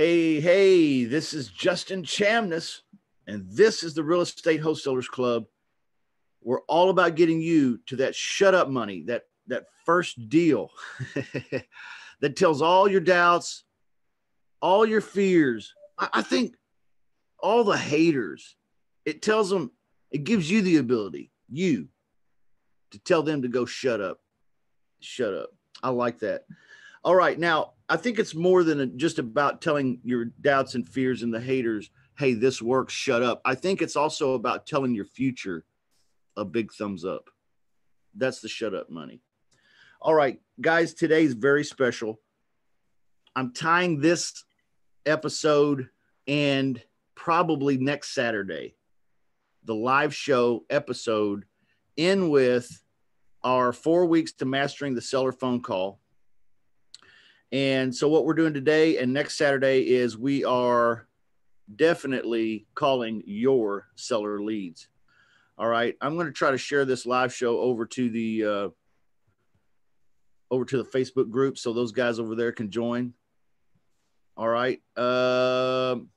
Hey, this is Justin Chamness, and this is the Real Estate Wholesalers Club. We're all about getting you to that shut up money, that first deal that tells all your doubts, all your fears. I think all the haters, it tells them, it gives you the ability, to tell them to go shut up. Shut up. I like that. All right. Now, I think it's more than just about telling your doubts and fears and the haters, hey, this works, shut up. I think it's also about telling your future a big thumbs up. That's the shut up money. All right, guys, today's very special. I'm tying this episode and probably next Saturday, the live show episode, in with our 4 weeks to mastering the seller phone call. And so what we're doing today and next Saturday is we are definitely calling your seller leads. All right. I'm going to try to share this live show over to the Facebook group so those guys over there can join. All right. Can't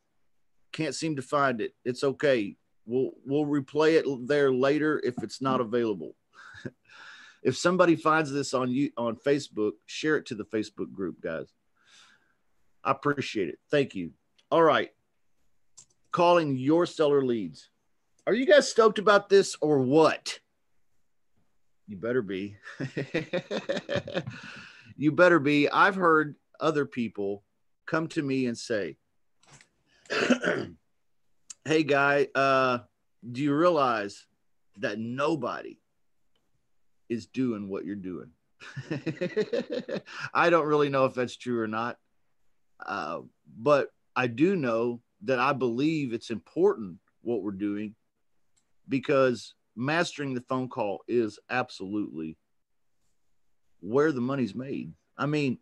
seem to find it. It's okay. We'll replay it there later if it's not available. If somebody finds this on Facebook, share it to the Facebook group, guys. I appreciate it. Thank you. All right. Calling your seller leads. Are you guys stoked about this or what? You better be. You better be. I've heard other people come to me and say, hey, guy, do you realize that nobody is doing what you're doing? I don't really know if that's true or not. But I do know that I believe it's important what we're doing, because mastering the phone call is absolutely where the money's made. I mean,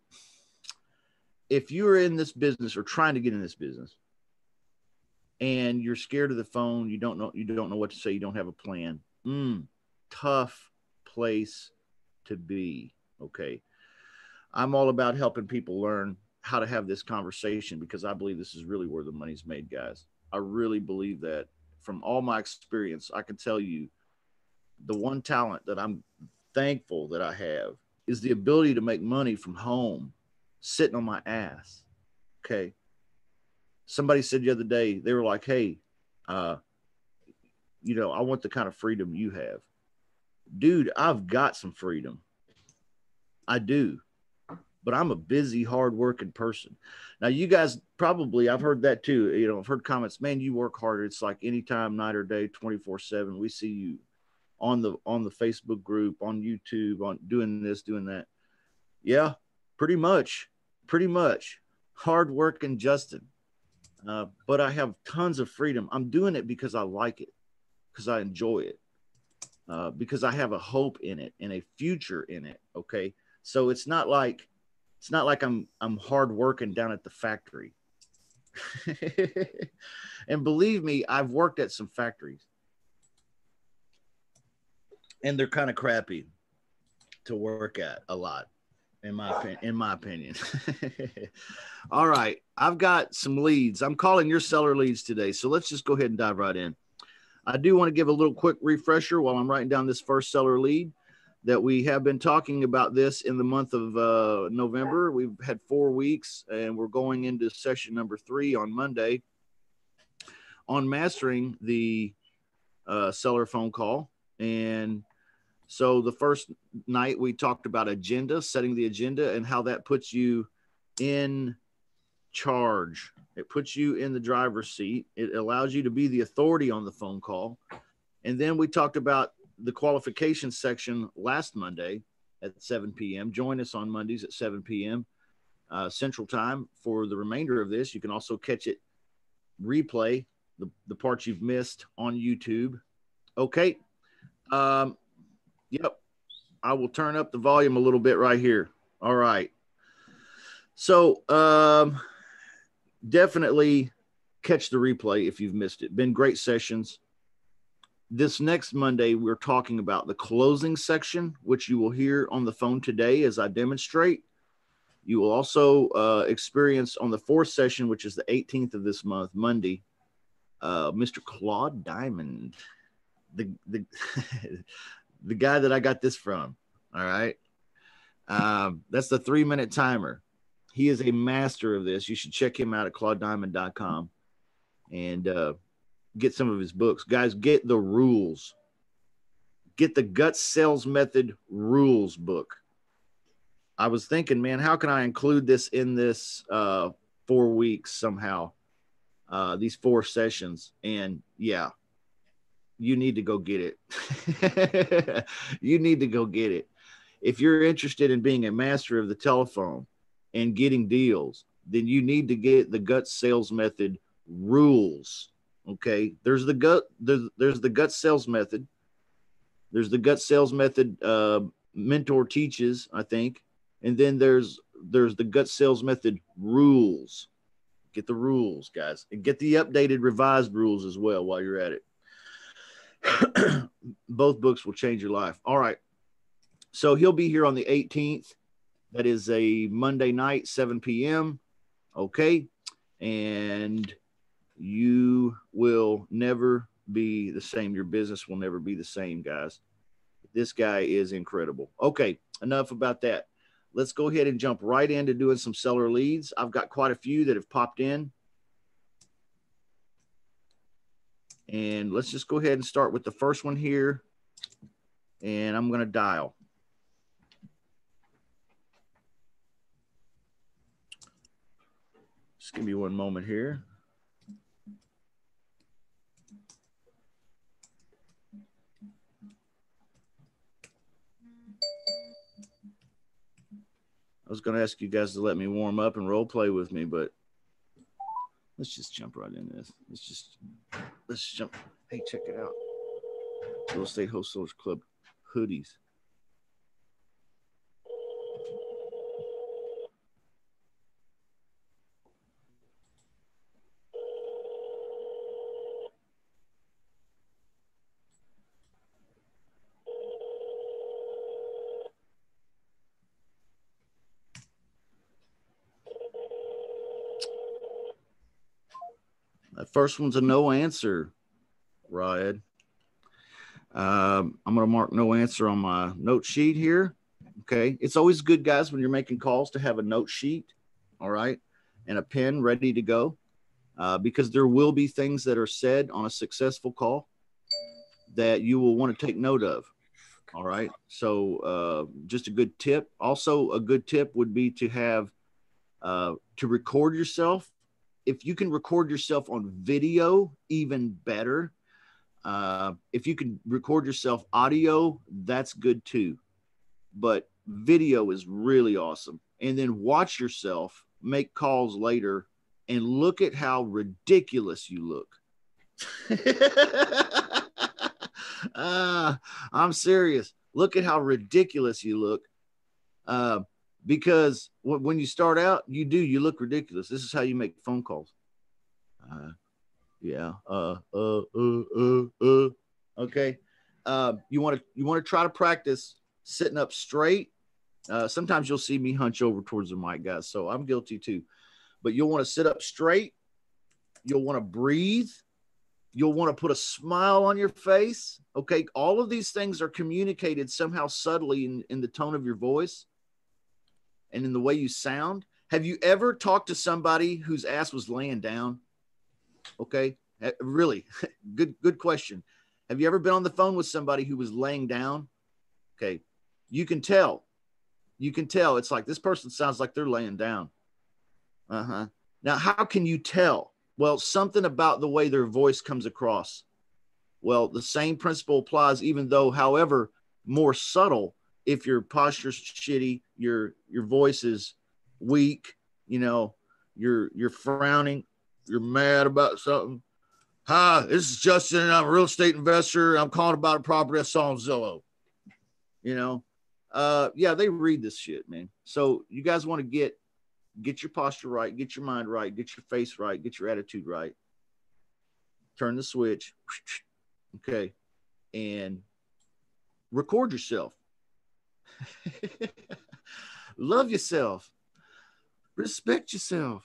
if you're in this business or trying to get in this business and you're scared of the phone, you don't know what to say, you don't have a plan, tough place to be. Okay. I'm all about helping people learn how to have this conversation, because I believe this is really where the money's made, guys. I really believe that. From all my experience, I can tell you the one talent that I'm thankful that I have is the ability to make money from home, sitting on my ass. Okay. Somebody said the other day, they were like, hey, I want the kind of freedom you have. Dude, I've got some freedom. I do. But I'm a busy, hardworking person. Now, you guys probably, I've heard that too. I've heard comments, man, you work harder. It's like anytime, night or day, 24/7. We see you on the Facebook group, on YouTube, on doing this, doing that. Yeah, pretty much. Hardworking Justin. But I have tons of freedom. I'm doing it because I like it, because I enjoy it, because I have a hope in it and a future in it. Okay. So it's not like I'm hard working down at the factory. And believe me, I've worked at some factories, and they're kind of crappy to work at a lot, in my opinion. All right. I've got some leads. I'm calling your seller leads today. So let's just go ahead and dive right in. I do want to give a little quick refresher while I'm writing down this first seller lead, that we have been talking about this in the month of November. We've had 4 weeks, and we're going into session number 3 on Monday on mastering the seller phone call. And so the first night we talked about agenda, setting the agenda, and how that puts you in charge. It puts you in the driver's seat. It allows you to be the authority on the phone call. And then we talked about the qualification section last Monday at 7 p.m. Join us on Mondays at 7 p.m. Central Time for the remainder of this. You can also catch it, replay the parts you've missed on YouTube. Okay. Yep. I will turn up the volume a little bit right here. All right. So definitely catch the replay if you've missed it. Been great sessions. This next Monday, we're talking about the closing section, which you will hear on the phone today as I demonstrate. You will also experience on the fourth session, which is the 18th of this month, Monday, Mr. Claude Diamond, the the guy that I got this from. All right. That's the 3-minute timer. He is a master of this. You should check him out at claudediamond.com and get some of his books. Guys, get the rules. Get the Gut Sales Method rules book. I was thinking, man, how can I include this in this 4 weeks somehow? These 4 sessions. And yeah, you need to go get it. You need to go get it. If you're interested in being a master of the telephone and getting deals, then you need to get the Gut Sales Method rules. Okay. There's the Gut Sales Method. There's the Gut Sales Method mentor teaches, I think. And then there's the Gut Sales Method rules. Get the rules, guys, and get the updated revised rules as well while you're at it. Both books will change your life. All right. So he'll be here on the 18th. That is a Monday night, 7 p.m. Okay. And you will never be the same. Your business will never be the same, guys. This guy is incredible. Okay. Enough about that. Let's go ahead and jump right into doing some seller leads. I've got quite a few that have popped in. And let's just go ahead and start with the first one here. And I'm going to dial. Just give me one moment here. I was going to ask you guys to let me warm up and role play with me, but let's just jump right in this. Let's jump. Hey, check it out. Real Estate Wholesalers Club hoodies. That first one's a no answer, Ryan. I'm going to mark no answer on my note sheet here. Okay. It's always good, guys, when you're making calls to have a note sheet. All right. And a pen ready to go because there will be things that are said on a successful call that you will want to take note of. All right. So just a good tip. Also, a good tip would be to have to record yourself. If you can record yourself on video, even better. If you can record yourself audio, that's good too. But video is really awesome. And then watch yourself make calls later and look at how ridiculous you look. I'm serious. Look at how ridiculous you look. Because when you start out, you look ridiculous. This is how you make phone calls. Yeah. Okay. You want to try to practice sitting up straight. Sometimes you'll see me hunch over towards the mic, guys. So I'm guilty too. But you'll want to sit up straight. You'll want to breathe. You'll want to put a smile on your face. Okay. All of these things are communicated somehow subtly in the tone of your voice and in the way you sound. Have you ever talked to somebody whose ass was laying down? Okay. Really good question. Have you ever been on the phone with somebody who was laying down? Okay. You can tell. It's like this person sounds like they're laying down. Now, how can you tell? Well, something about the way their voice comes across. Well, the same principle applies, even though, however, more subtle. If your posture's shitty, your voice is weak, you're frowning, you're mad about something. Hi, this is Justin, and I'm a real estate investor. I'm calling about a property I saw on Zillow. Yeah, they read this shit, man. So you guys want to get your posture right, get your mind right, get your face right, get your attitude right. Turn the switch. Okay. And record yourself. Love yourself. Respect yourself.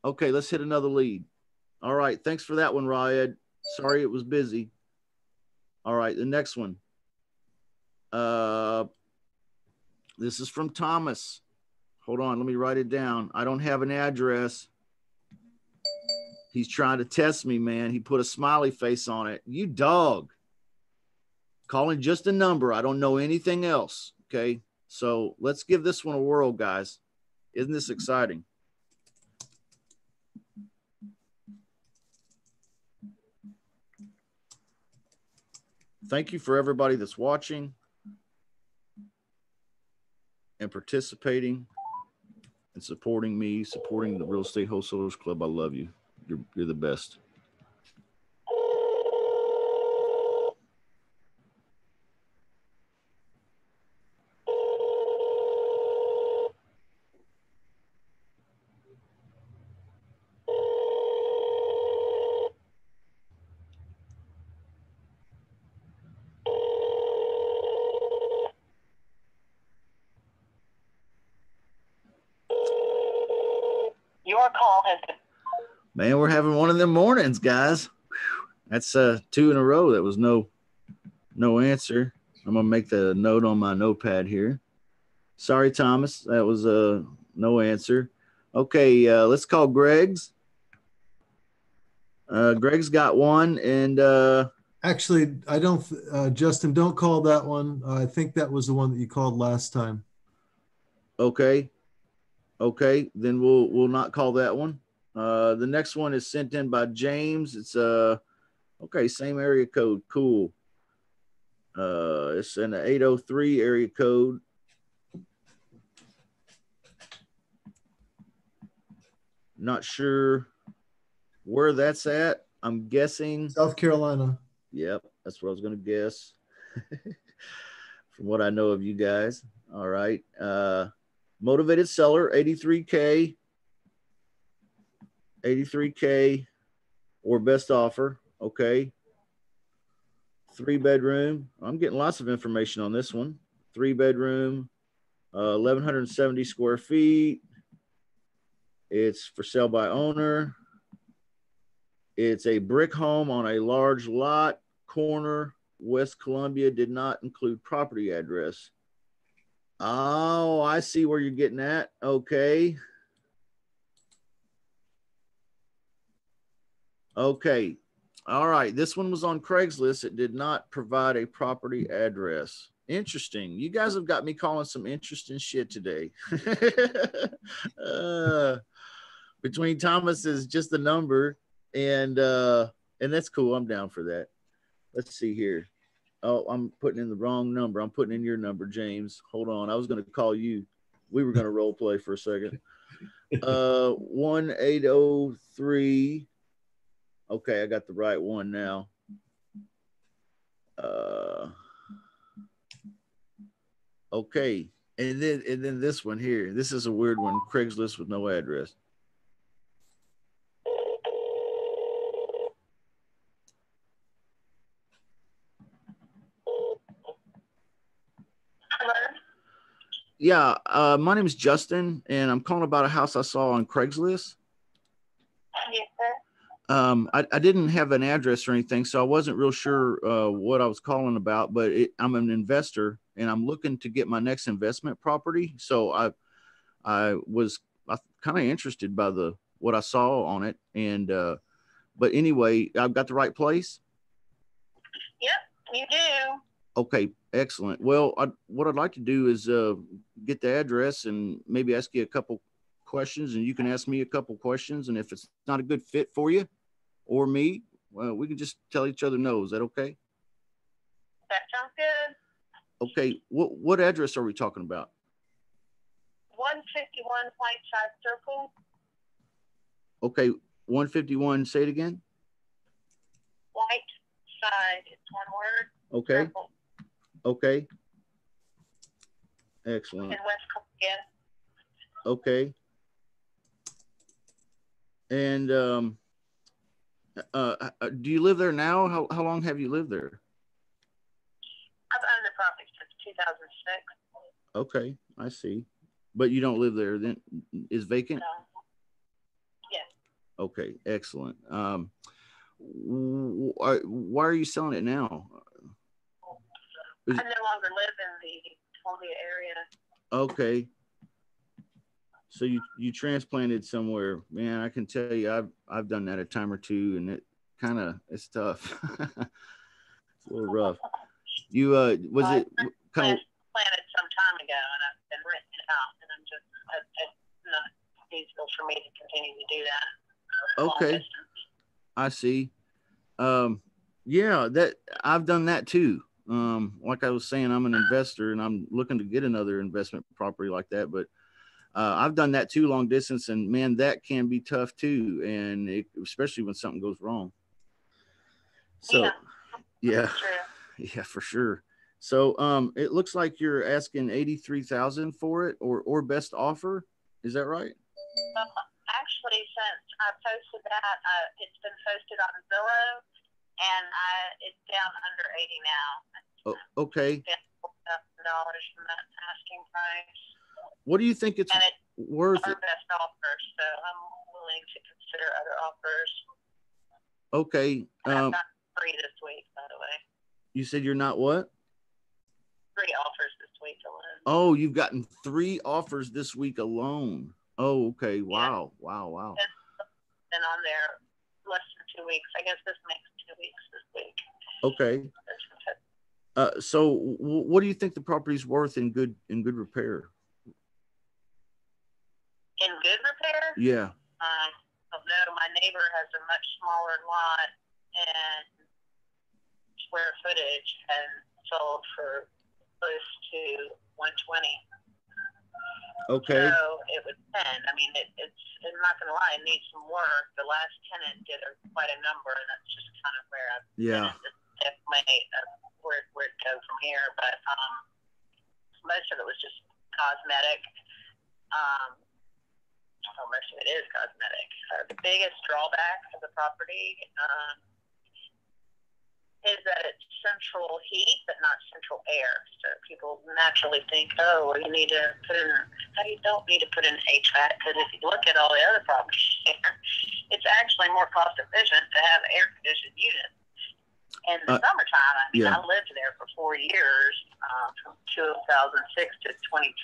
Okay, let's hit another lead. All right, thanks for that one, Ryed. Sorry it was busy. All right, the next one. This is from Thomas. Hold on, let me write it down. I don't have an address. He's trying to test me, man. He put a smiley face on it. You dog. Calling just a number. I don't know anything else. Okay, so let's give this one a whirl, guys. Isn't this exciting? Thank you for everybody that's watching and participating and supporting me, supporting the Real Estate Wholesalers Club. I love you. You're the best. Your call has been. Man, we're having one of them mornings, guys. That's 2 in a row. That was no answer. I'm gonna make the note on my notepad here. Sorry, Thomas. That was no answer. Okay, let's call Greg's. Greg's got one, and actually, I don't. Justin, don't call that one. I think that was the one that you called last time. Okay, then we'll not call that one. The next one is sent in by James. It's okay, same area code. Cool. It's in the 803 area code. Not sure where that's at. I'm guessing South Carolina. Yep, that's what I was going to guess. From what I know of you guys. All right. Motivated seller, 83K or best offer. Okay. 3-bedroom. I'm getting lots of information on this one. 3-bedroom, 1,170 square feet. It's for sale by owner. It's a brick home on a large lot, corner, West Columbia. Did not include property address. Oh, I see where you're getting at. Okay. Okay. All right. This one was on Craigslist. It did not provide a property address. Interesting. You guys have got me calling some interesting shit today. Between Thomas is just a number, and that's cool. I'm down for that. Let's see here. Oh, I'm putting in the wrong number. I'm putting in your number, James. Hold on. I was going to call you. We were going to role play for a second. 1803. Okay, I got the right one now. Okay. And then this one here. This is a weird one. Craigslist with no address. Yeah, my name is Justin, and I'm calling about a house I saw on Craigslist. Yes, sir. I didn't have an address or anything, so I wasn't real sure what I was calling about, but I'm an investor, and I'm looking to get my next investment property. So I was kind of interested by what I saw on it, and but anyway, I've got the right place. Yep, you do. Okay, excellent. Well, what I'd like to do is get the address and maybe ask you a couple questions, and you can ask me a couple questions. And if it's not a good fit for you or me, well, we can just tell each other no. Is that okay? That sounds good. Okay, what address are we talking about? 151 Whiteside Circle. Okay, 151. Say it again. Whiteside. It's one word. Okay. Circle. Okay. Excellent. In West Columbia. Okay. And do you live there now? How long have you lived there? I've owned the property since 2006. Okay, I see. But you don't live there. Then is vacant. Yes. Okay, excellent. Why are you selling it now? I no longer live in the Columbia area. Okay. So you transplanted somewhere, man. I can tell you, I've done that a time or two, and it's tough. It's a little rough. You was it kind of planted some time ago, and I've been renting it out, and it's not feasible for me to continue to do that. okay? I see. Yeah, that I've done that too. Like I was saying, I'm an investor, and I'm looking to get another investment property like that, but. I've done that too, long distance, and man, that can be tough too, and especially when something goes wrong. So, yeah, yeah, for sure. So, it looks like you're asking 83,000 for it, or best offer. Is that right? Actually, since I posted that, it's been posted on Zillow, and it's down under 80 now. Oh, okay. $4,000 from that asking price. What do you think it's worth? Our best offer, so I'm willing to consider other offers. Okay. I've got 3 this week, by the way. You said you're not what? 3 offers this week alone. Oh, you've gotten 3 offers this week alone. Oh, okay. Wow. Yeah. Wow. Been on there less than 2 weeks. I guess this makes 2 weeks this week. Okay. So what do you think the property's worth in good repair? In good repair? Yeah. No, my neighbor has a much smaller lot and square footage and sold for close to 120. Okay. So it would depend. I mean, it's I'm not going to lie, it needs some work. The last tenant did quite a number, and that's just kind of where I've definitely where it go from here. But most of it was just cosmetic. Most of it is cosmetic. The biggest drawback of the property is that it's central heat, but not central air. So people naturally think, oh, well, you need to put in. No, you don't need to put in HVAC, because if you look at all the other properties here, it's actually more cost efficient to have air conditioned units. In the summertime, I mean, I lived there for 4 years, from 2006 to 2010,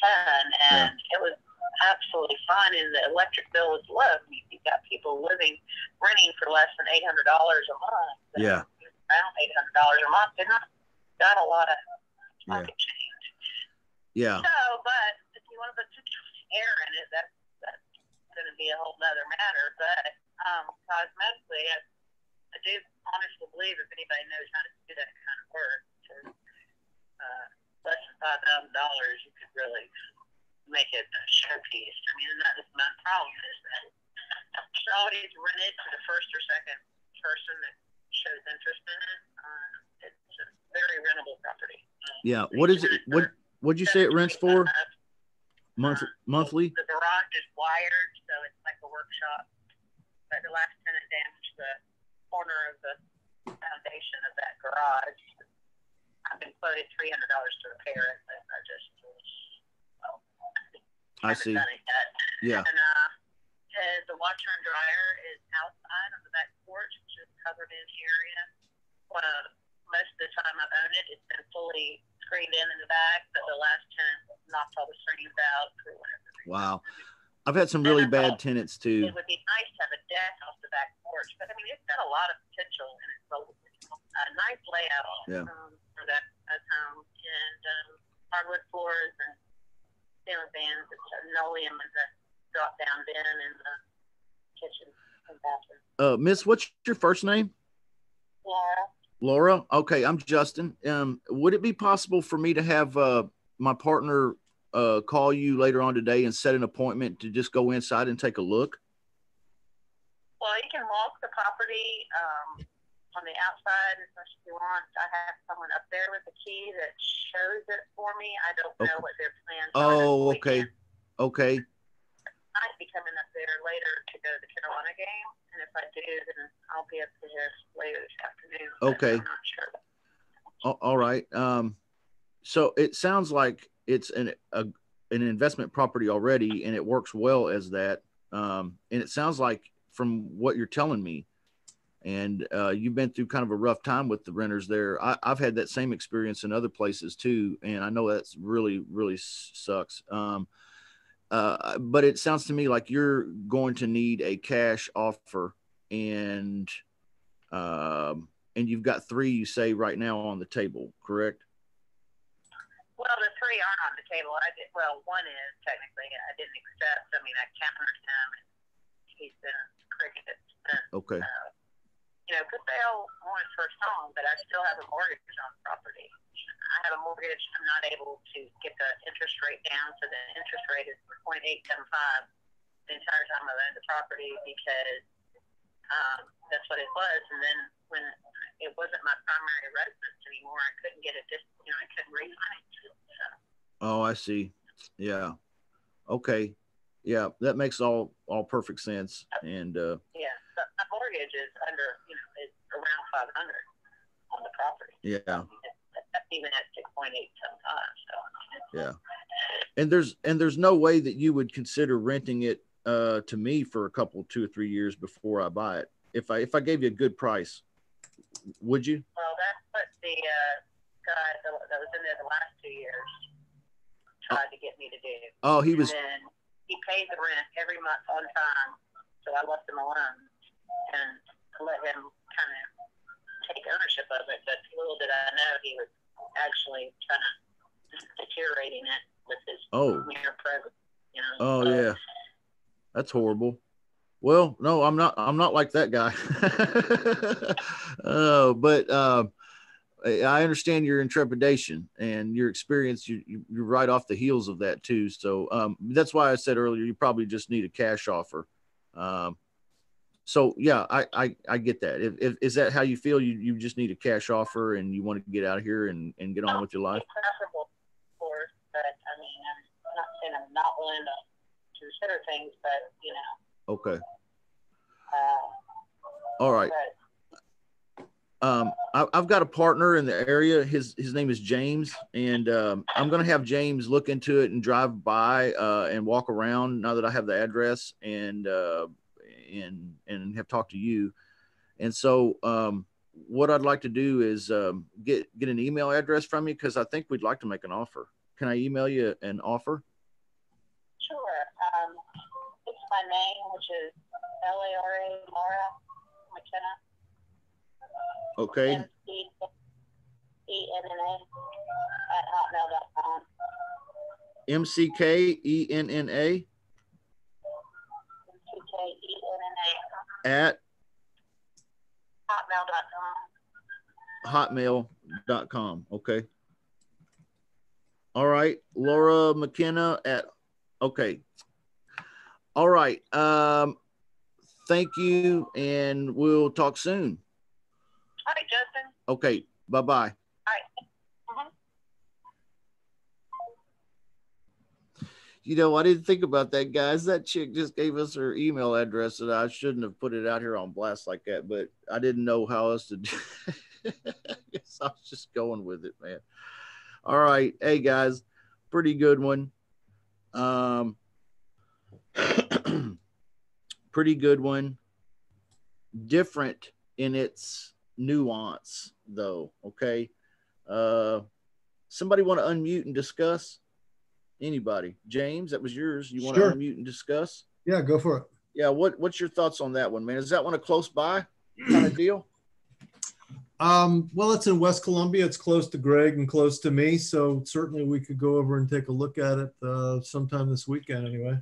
and it was absolutely fine, and the electric bill was low. You've got people renting for less than $800 a month. Yeah. Around $800 a month. They're not got a lot of market change. Yeah. So, but if you want to put air in it, that's going to be a whole other matter. But cosmetically, I do honestly believe if anybody knows how to do that kind of work, less than $5,000, you could really make it a showpiece. I mean, and that is my problem, is that it's always rented to the first or second person that shows interest in it. It's a very rentable property. Yeah. What is it? What'd you say it rents for? Monthly? The garage is wired, so it's like a workshop. But the last tenant damaged the corner of the foundation of that garage. I've been quoted $300 to repair it, but I just I see. done it yet. Yeah. And the washer and dryer is outside on the back porch, which is covered in area. Most of the time I've owned it, it's been fully screened in the back, but the last tenant knocked all the screens out for whatever reason. Wow. I've had some really bad tenants too. It would be nice to have a deck off the back porch, but I mean, it's got a lot of potential, and it's a nice layout for that home, and hardwood floors and ceiling fans. It's a linoleum and a drop down bin in the kitchen and bathroom. Miss, what's your first name? Laura. Okay, I'm Justin. Would it be possible for me to have my partner call you later on today and set an appointment to just go inside and take a look? Well, you can walk the property on the outside as much as you want. I have someone up there with a key that shows it for me. I don't know what their plans are. Oh, okay. Okay. I might be coming up there later to go to the Carolina game, and if I do, then I'll be up there later this afternoon. Okay. I'm not sure. All right. So it sounds like it's an investment property already, and it works well as that. And it sounds like from what you're telling me, and you've been through kind of a rough time with the renters there. I've had that same experience in other places too, and I know that's really, really sucks. But it sounds to me like you're going to need a cash offer, and you've got 3, you say, right now on the table, correct? Well, the 3 aren't on the table. One is technically. I didn't accept. I mean, I countered him, and he's been crickets. Okay. Good sale on his first home, but I still have a mortgage on the property. I have a mortgage. I'm not able to get the interest rate down, so the interest rate is 0.875 the entire time I owned the property because that's what it was. And then when it wasn't my primary residence anymore, I couldn't get I couldn't refinance it. So. Oh, I see. Yeah. Okay. Yeah, that makes all perfect sense. And yeah, but my mortgage is is around 500 on the property. Yeah. Even at 6.8 sometimes. So. Yeah. And there's no way that you would consider renting it to me for a couple, 2 or 3 years before I buy it. If I gave you a good price, would you? Well, that's what the guy that was in there the last 2 years tried to get me to do. Oh, he was. And then he paid the rent every month on time, so I left him alone and let him kind of take ownership of it. But little did I know he was actually kind of deteriorating it with his mere presence. Oh, yeah, that's horrible. Well, no, I'm not like that guy. But I understand your intrepidation and your experience. You're right off the heels of that too. So that's why I said earlier, you probably just need a cash offer. So yeah, I get that. If is that how you feel? You just need a cash offer and you want to get out of here and get on with your life. Preferable, of course, but I mean, I'm not saying I'm not willing to consider things, but Okay. All right. I've got a partner in the area. His name is James, and I'm going to have James look into it and drive by and walk around now that I have the address and have talked to you. And so what I'd like to do is get an email address from you because I think we'd like to make an offer. Can I email you an offer? Sure. It's my name, which is Lara McKenna. Okay. MCKENNA at hotmail.com. MCKENNA at hotmail.com. Okay. All right. Lara McKenna at, okay. All right. Thank you. And we'll talk soon. All right, Justin. Okay. Bye-bye. All right. I didn't think about that, guys. That chick just gave us her email address, and I shouldn't have put it out here on blast like that, but I didn't know how else to do it. I guess I was just going with it, man. All right. Hey, guys, pretty good one. Pretty good one. Different in its nuance, though. Okay. Somebody want to unmute and discuss? Anybody? James, that was yours. You want to unmute and discuss? Yeah, go for it. Yeah. What's your thoughts on that one, man? Is that one a close by kind of deal? Well, it's in West Columbia. It's close to Greg and close to me. So certainly we could go over and take a look at it sometime this weekend anyway.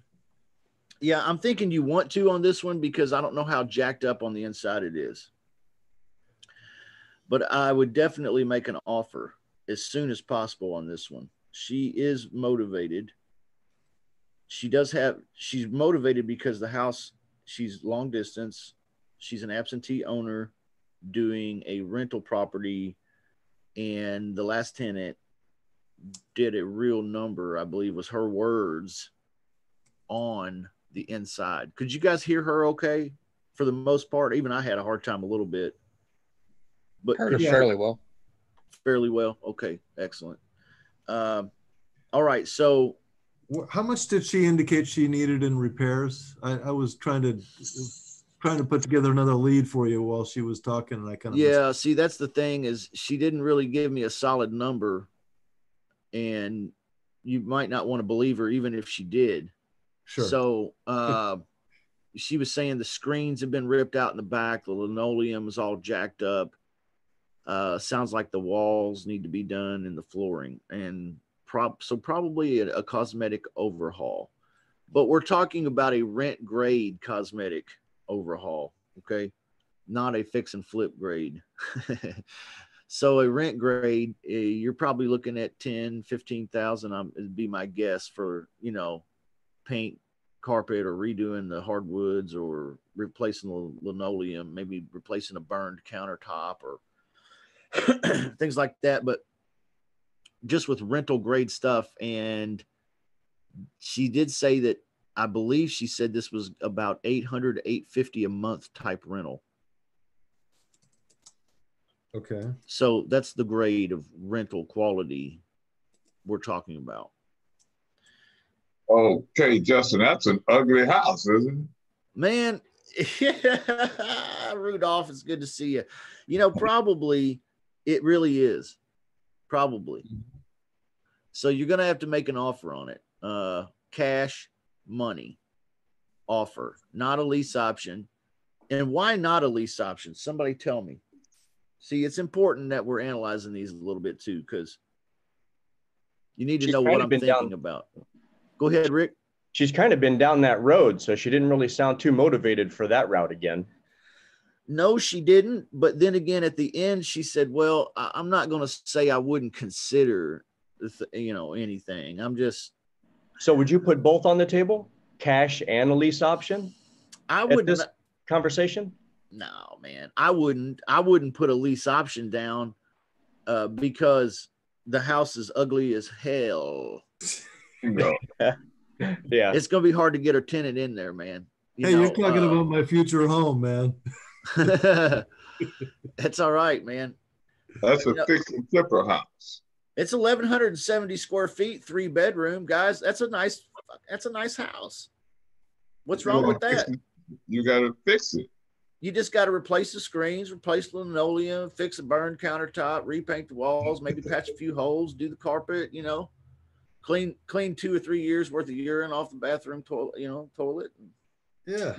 Yeah, I'm thinking you want to on this one because I don't know how jacked up on the inside it is. But I would definitely make an offer as soon as possible on this one. She is motivated. She's motivated because the house, she's long distance. She's an absentee owner doing a rental property, and the last tenant did a real number, I believe was her words, on the inside. Could you guys hear her okay? For the most part, even I had a hard time a little bit. But heard it fairly well. Fairly well. Okay, excellent. All right, so How much did she indicate she needed in repairs? I was trying to put together another lead for you while she was talking, and I kind of Yeah, see, that's the thing, is she didn't really give me a solid number, and you might not want to believe her even if she did. Sure. So she was saying the screens have been ripped out in the back, the linoleum is all jacked up. Sounds like the walls need to be done and the flooring, and probably a cosmetic overhaul. But we're talking about a rent grade cosmetic overhaul, okay? Not a fix and flip grade. So a rent grade, you're probably looking at 10, 15,000. It'd be my guess for, paint, carpet, or redoing the hardwoods, or replacing the linoleum, maybe replacing a burned countertop or things like that. But just with rental grade stuff. And she did say that, I believe she said this was about 800 to 850 a month type rental. Okay. So that's the grade of rental quality we're talking about. Okay, Justin, that's an ugly house, isn't it? Man, Rudolph, it's good to see you. Probably it really is. Probably. So you're going to have to make an offer on it. Cash, money offer, not a lease option. And why not a lease option? Somebody tell me. See, it's important that we're analyzing these a little bit too, because you need to know what I'm thinking about. Go ahead, Rick. She's kind of been down that road, so she didn't really sound too motivated for that route again. No, she didn't. But then again, at the end, she said, well, I'm not going to say I wouldn't consider, anything. I'm just. So would you put both on the table, cash and a lease option? I would. This conversation? No, man, I wouldn't put a lease option down because the house is ugly as hell. No. Yeah. It's going to be hard to get a tenant in there, man. You're talking about my future home, man. That's all right, man. That's a fix and flipper house. It's 1,170 square feet, 3-bedroom, guys. That's a nice house. What's wrong with that? You got to fix it. You just got to replace the screens, replace the linoleum, fix a burned countertop, repaint the walls, maybe patch a few holes, do the carpet, clean 2 or 3 years worth of urine off the bathroom toilet. Yeah.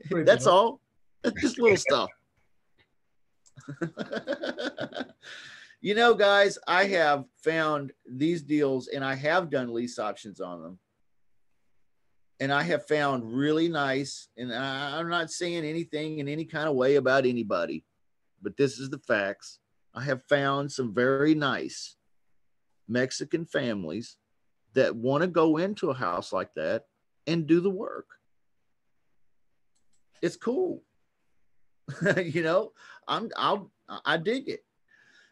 That's all. That's just little stuff. Guys, I have found these deals, and I have done lease options on them. And I have found really nice, and I'm not saying anything in any kind of way about anybody, but this is the facts. I have found some very nice Mexican families that want to go into a house like that and do the work. It's cool. I dig it.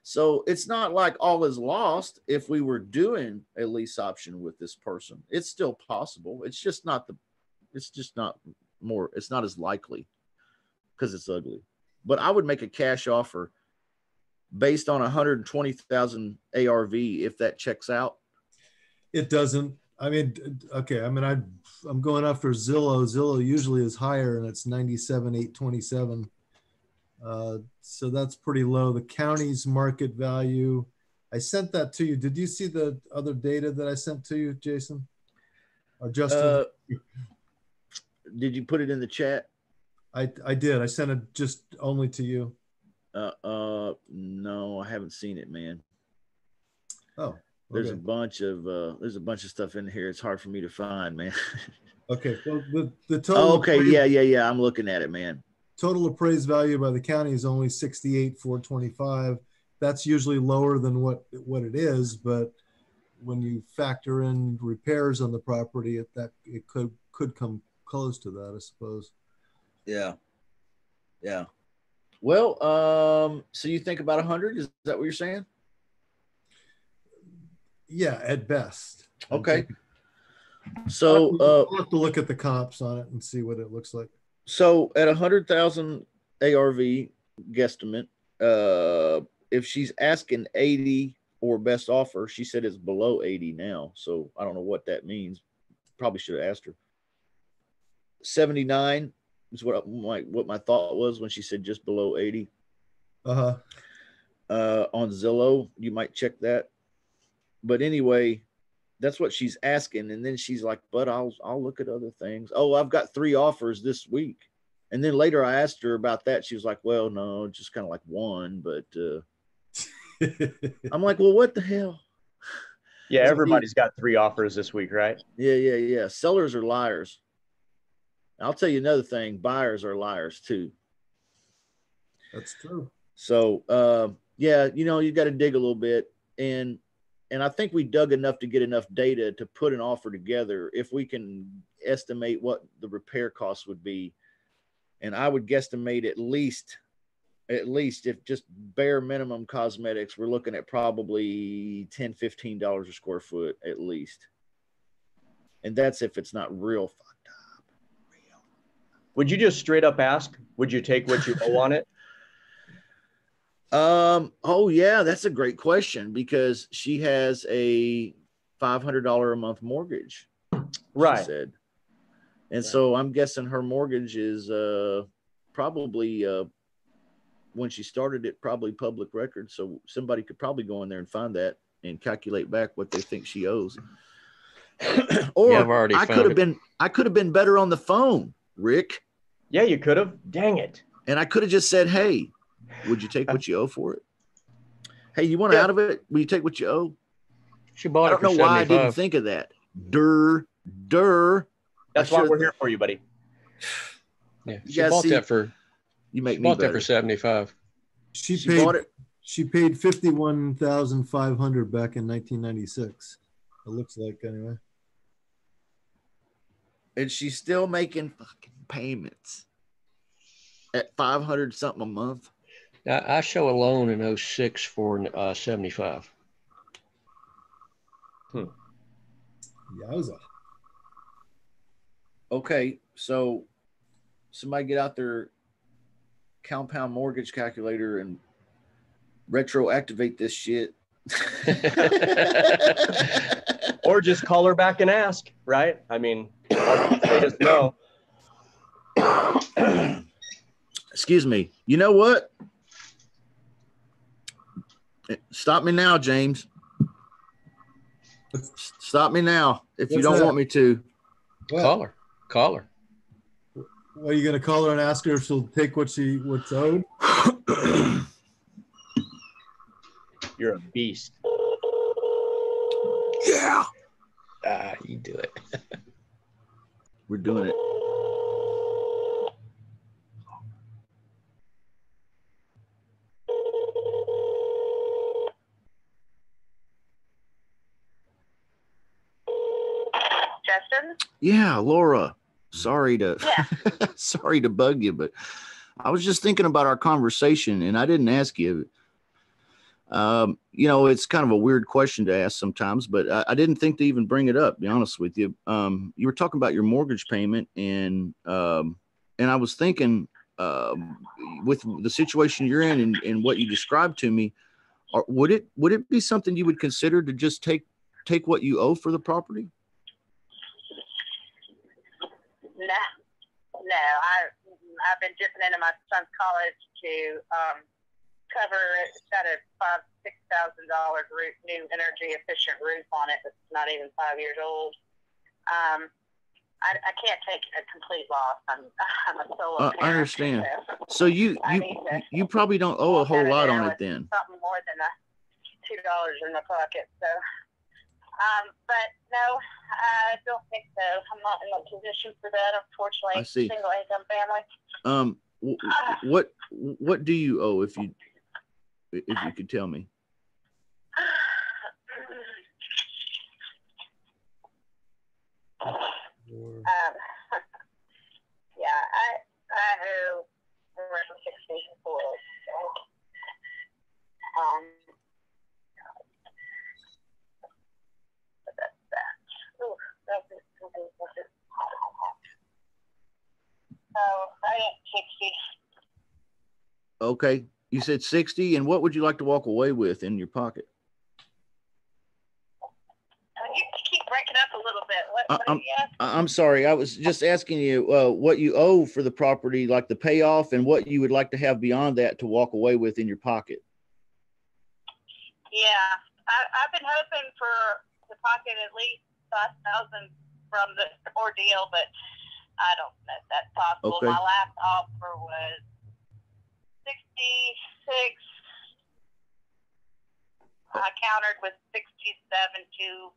So it's not like all is lost if we were doing a lease option with this person. It's still possible. It's not as likely because it's ugly. But I would make a cash offer based on 120,000 ARV if that checks out. It doesn't. I mean, okay. I mean, I'm going after Zillow. Zillow usually is higher, and it's 97,827. So that's pretty low. The county's market value, I sent that to you. Did you see the other data that I sent to you, Jason? Or Justin? Did you put it in the chat? I did. I sent it just only to you. No, I haven't seen it, man. Oh, okay. There's a bunch of stuff in here. It's hard for me to find, man. Okay. Well, the total. Oh, okay. Yeah. I'm looking at it, man. Total appraised value by the county is only 68,425. That's usually lower than what it is, but when you factor in repairs on the property, it could come close to that, I suppose. Yeah. Well, so you think about 100? Is that what you're saying? Yeah, at best. Okay. So we'll have to look at the comps on it and see what it looks like. So at 100,000 ARV guesstimate, if she's asking 80 or best offer. She said it's below 80 now. So I don't know what that means. Probably should have asked her. 79 is what my thought was when she said just below 80. Uh-huh. On Zillow, you might check that. But anyway, that's what she's asking. And then she's like, but I'll look at other things. Oh, I've got 3 offers this week. And then later I asked her about that. She was like, well, no, just kind of like one. But I'm like, well, what the hell? Yeah, everybody's got 3 offers this week, right? Yeah. Sellers are liars. I'll tell you another thing. Buyers are liars too. That's true. So, yeah, you got to dig a little bit. And I think we dug enough to get enough data to put an offer together. If we can estimate what the repair costs would be. And I would guesstimate at least if just bare minimum cosmetics, we're looking at probably $10, $15 a square foot at least. And that's if it's not real fucked up. Would you just straight up ask, would you take what you owe on it? Oh yeah, that's a great question because she has a $500 a month mortgage. Right. She said. And so I'm guessing her mortgage is probably when she started it, probably public record. So somebody could probably go in there and find that and calculate back what they think she owes. Or yeah, I could have been better on the phone, Rick. Yeah, you could have. Dang it. And I could have just said, hey, would you take what you owe for it? Hey, you want out of it? Will you take what you owe? She bought I it. don't know why I didn't think of that. Durr. That's why we're here for you, buddy. Yeah, she bought that for. You make she me bought better. that for 75. She bought it. She paid $51,500 back in 1996. It looks like anyway. And she's still making fucking payments at $500 something a month. I show a loan in 06 for 75. Yowza. Okay, so somebody get out their compound mortgage calculator and retroactivate this shit. Or just call her back and ask, right? I mean, they just know. Excuse me. You know what? Stop me now, James. Stop me now if you don't want me to. What? Call her. What, are you going to call her and ask her if she'll take what's owed? You're a beast. Yeah. You do it. We're doing it. Justin? Yeah, Laura. Sorry to sorry to bug you, but I was just thinking about our conversation and I didn't ask you. It's kind of a weird question to ask sometimes, but I didn't think to even bring it up, to be honest with you. You were talking about your mortgage payment and I was thinking with the situation you're in and what you described to me, would it be something you would consider to just take what you owe for the property? No. I've been dipping into my son's college to cover. It's got a $6,000 new energy efficient roof on it that's not even 5 years old. I can't take a complete loss. I'm a solo parent. I understand. So you probably don't owe a whole lot on it then. Something more than $2 in my pocket. So, but no, I don't think so. I'm not in a position for that, unfortunately. I see. Single income family. What do you owe if you could tell me? I owe around 60 for it. But that's that. Ooh, I got 60. Okay. You said 60, and what would you like to walk away with in your pocket? What did you ask? I'm sorry. I was just asking you what you owe for the property, like the payoff, and what you would like to have beyond that to walk away with in your pocket. Yeah, I've been hoping to pocket at least 5,000 from the ordeal, but I don't know if that's possible. Okay. My last offer was 66. I countered with 67,250,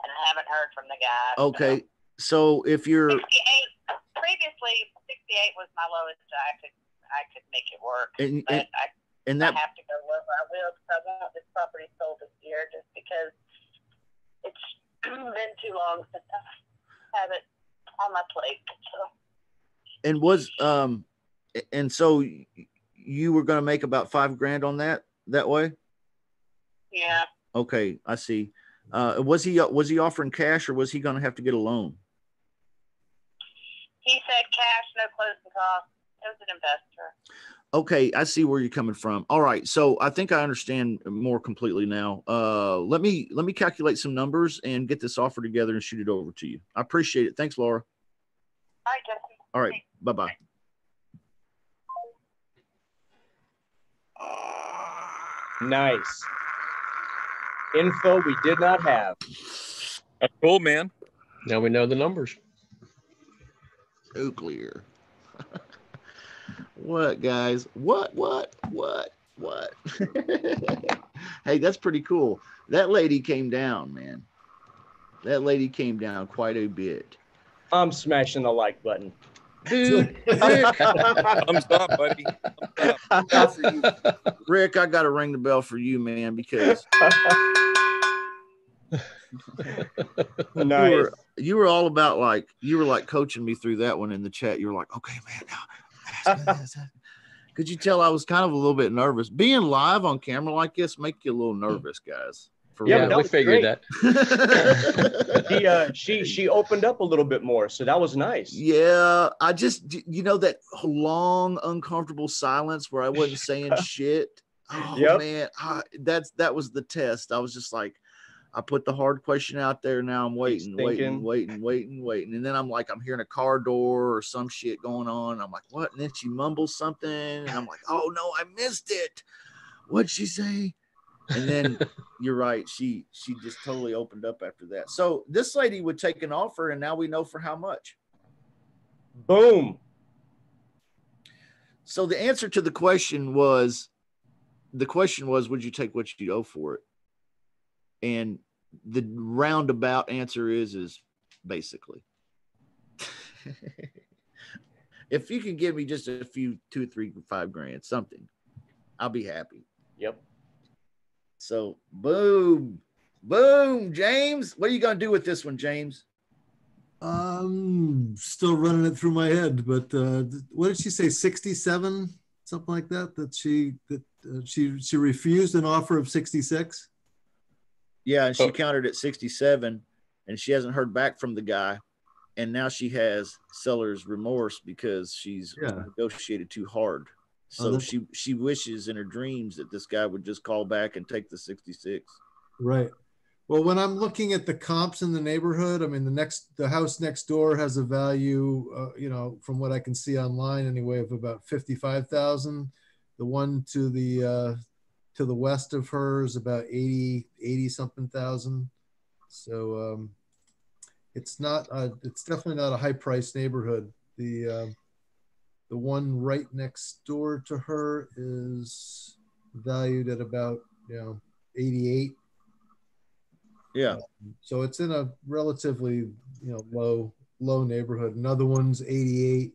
and I haven't heard from the guy. Okay. So if you're 68, previously 68 was my lowest. I could make it work, and but I that have to go lower. I will, because I want this property sold this year, just because it's been too long since I have it on my plate. So. and was and so you were going to make about $5,000 on that way. Yeah. Okay, I see. Was he offering cash, or was he going to have to get a loan? He said cash, no closing costs. It was an investor. Okay, I see where you're coming from. All right, so I think I understand more completely now. Let me calculate some numbers and get this offer together and shoot it over to you. I appreciate it. Thanks, Laura. All right, Jesse. All right, bye-bye. Nice. Info we did not have. That's cool, man. Now we know the numbers. Nuclear. What, guys? What? Hey, that's pretty cool. That lady came down, man. That lady came down quite a bit. I'm smashing the like button. Dude, Rick, Thumbs up, buddy. Thumbs up. Rick, I got to ring the bell for you, man, because Nice. you were all about you were coaching me through that one in the chat. You were like, okay, man, now ask me this. Could you tell I was kind of a little bit nervous? Being live on camera like this make you a little nervous, guys. For Yeah, real. that we was figured great. that. She opened up a little bit more, so that was nice. Yeah, I just that long uncomfortable silence where I wasn't saying shit. Oh Yep. man, that was the test. I was just like, I put the hard question out there. Now I'm waiting, thinking. and then I'm hearing a car door or some shit going on. I'm like, what? And then she mumbles something, and I'm like, oh no, I missed it. What'd she say? And then you're right. She just totally opened up after that. So this lady would take an offer, and now we know for how much. Boom. So the answer to the question was, would you take what you owe for it? And the roundabout answer is basically, if you can give me just a few, 2, 3, 5 grand, something, I'll be happy. Yep. So boom, James. What are you going to do with this one, James? Still running it through my head, but what did she say? 67, something like that. That she refused an offer of 66. Yeah, and she countered at 67, and she hasn't heard back from the guy, and now she has seller's remorse because she's negotiated too hard. So she wishes in her dreams that this guy would just call back and take the 66. Right. Well, when I'm looking at the comps in the neighborhood, I mean, the house next door has a value, from what I can see online anyway, of about 55,000. The one to the west of her is about 80 something thousand. So it's definitely not a high price neighborhood. The one right next door to her is valued at about 88. Yeah. So it's in a relatively low neighborhood. Another one's 88.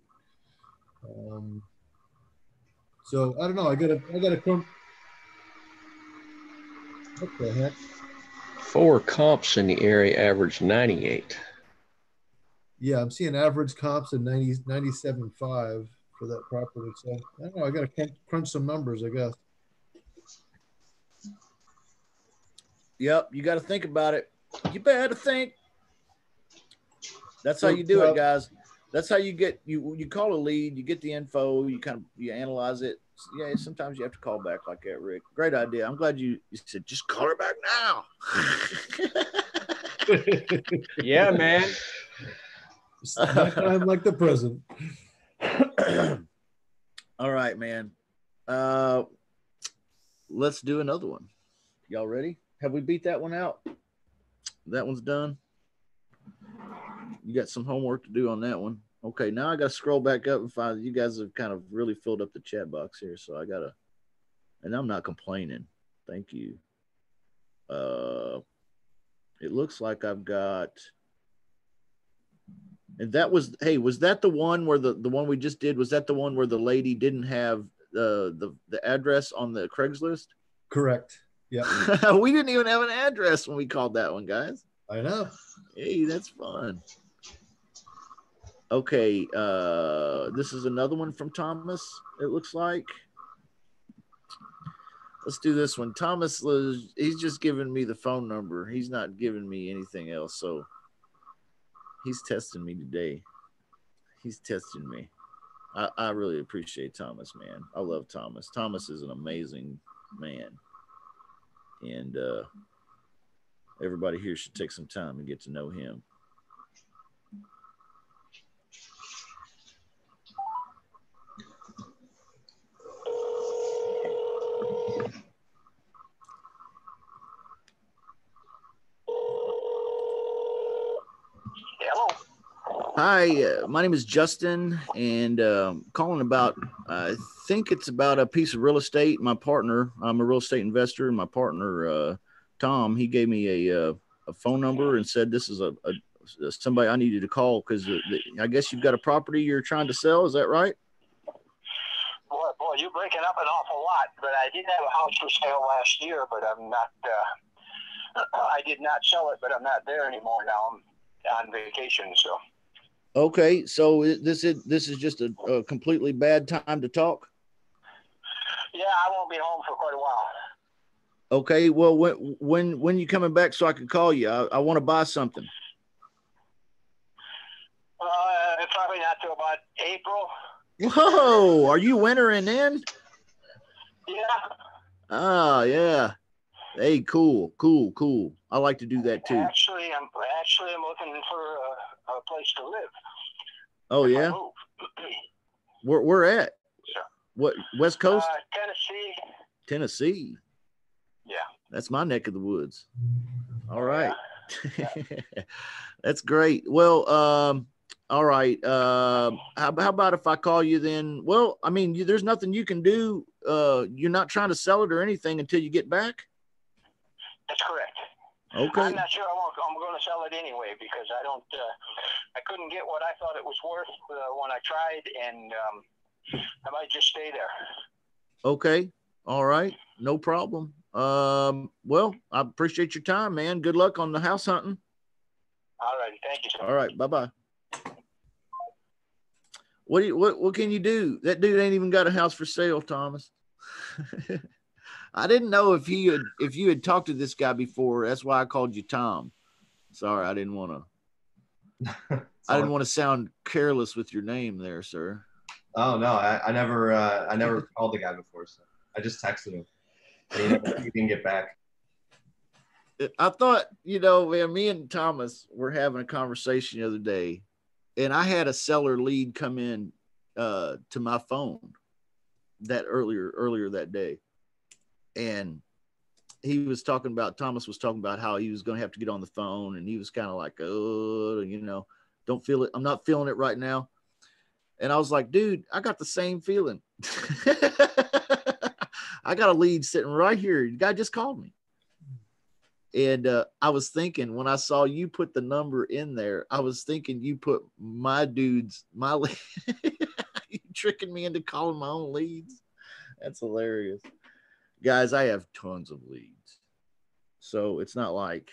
So I don't know. I gotta come. What the heck? 4 comps in the area average 98. Yeah, I'm seeing average comps at 97.5 for that property. So I don't know. I gotta crunch some numbers, I guess. Yep, you got to think about it. You better think. That's how you do it, guys. That's how you get you call a lead, you get the info, you analyze it. Yeah, sometimes you have to call back like that, Rick. Great idea. I'm glad you said just call her back now. Yeah, man. My time like the present. All right, man. Let's do another one. Y'all ready? Have we beat that one out? That one's done. You got some homework to do on that one. Okay, now I got to scroll back up and find. You guys have kind of really filled up the chat box here, so I gotta. And I'm not complaining. Thank you. It looks like I've got. And that was, hey, was that the one where the one we just did? Was that the one where the lady didn't have the address on the Craigslist? Correct. Yeah. We didn't even have an address when we called that one, guys. I know. Hey, that's fun. Okay, this is another one from Thomas, it looks like. Let's do this one. Thomas, he's just giving me the phone number. He's not giving me anything else, so he's testing me today. He's testing me. I really appreciate Thomas, man. I love Thomas. Thomas is an amazing man. And everybody here should take some time and get to know him. Hello. Hi, my name is Justin, and calling about, I think it's about a piece of real estate. My partner, I'm a real estate investor, and my partner, Tom, he gave me a phone number and said this is a somebody I needed to call because I guess you've got a property you're trying to sell. Is that right? Boy, you're breaking up an awful lot. But I did have a house for sale last year, but I'm not. I did not sell it, but I'm not there anymore now. I'm on vacation, so. Okay, so this is just a completely bad time to talk. Yeah, I won't be home for quite a while. Okay, well, when you coming back so I can call you? I want to buy something. Probably not till about April. Whoa, are you wintering in? Yeah. Ah, yeah. Hey, cool. I like to do that too. Actually, I'm looking for a place to live. Oh yeah. Where at? Sure. What, West Coast? Tennessee. Tennessee. Yeah. That's my neck of the woods. All right. Yeah. That's great. Well, all right. How about if I call you then? Well, I mean, there's nothing you can do. You're not trying to sell it or anything until you get back. That's correct. Okay. I'm not sure I'm going to sell it anyway because I couldn't get what I thought it was worth when I tried, and I might just stay there. Okay. All right. No problem. Well, I appreciate your time, man. Good luck on the house hunting. All right. Thank you, sir. All right. Bye-bye. What can you do? That dude ain't even got a house for sale, Thomas. I didn't know if you had talked to this guy before. That's why I called you Tom. Sorry, I didn't want to sound careless with your name there, sir. Oh no, I never called the guy before, so I just texted him. He didn't get back. I thought, man, me and Thomas were having a conversation the other day, and I had a seller lead come in to my phone that earlier that day. And Thomas was talking about how he was going to have to get on the phone, and he was kind of like, don't feel it. I'm not feeling it right now. And I was like, dude, I got the same feeling. I got a lead sitting right here. The guy just called me. And I was thinking, when I saw you put the number in there, I was thinking you put my lead. You tricking me into calling my own leads. That's hilarious. Guys, I have tons of leads. So it's not like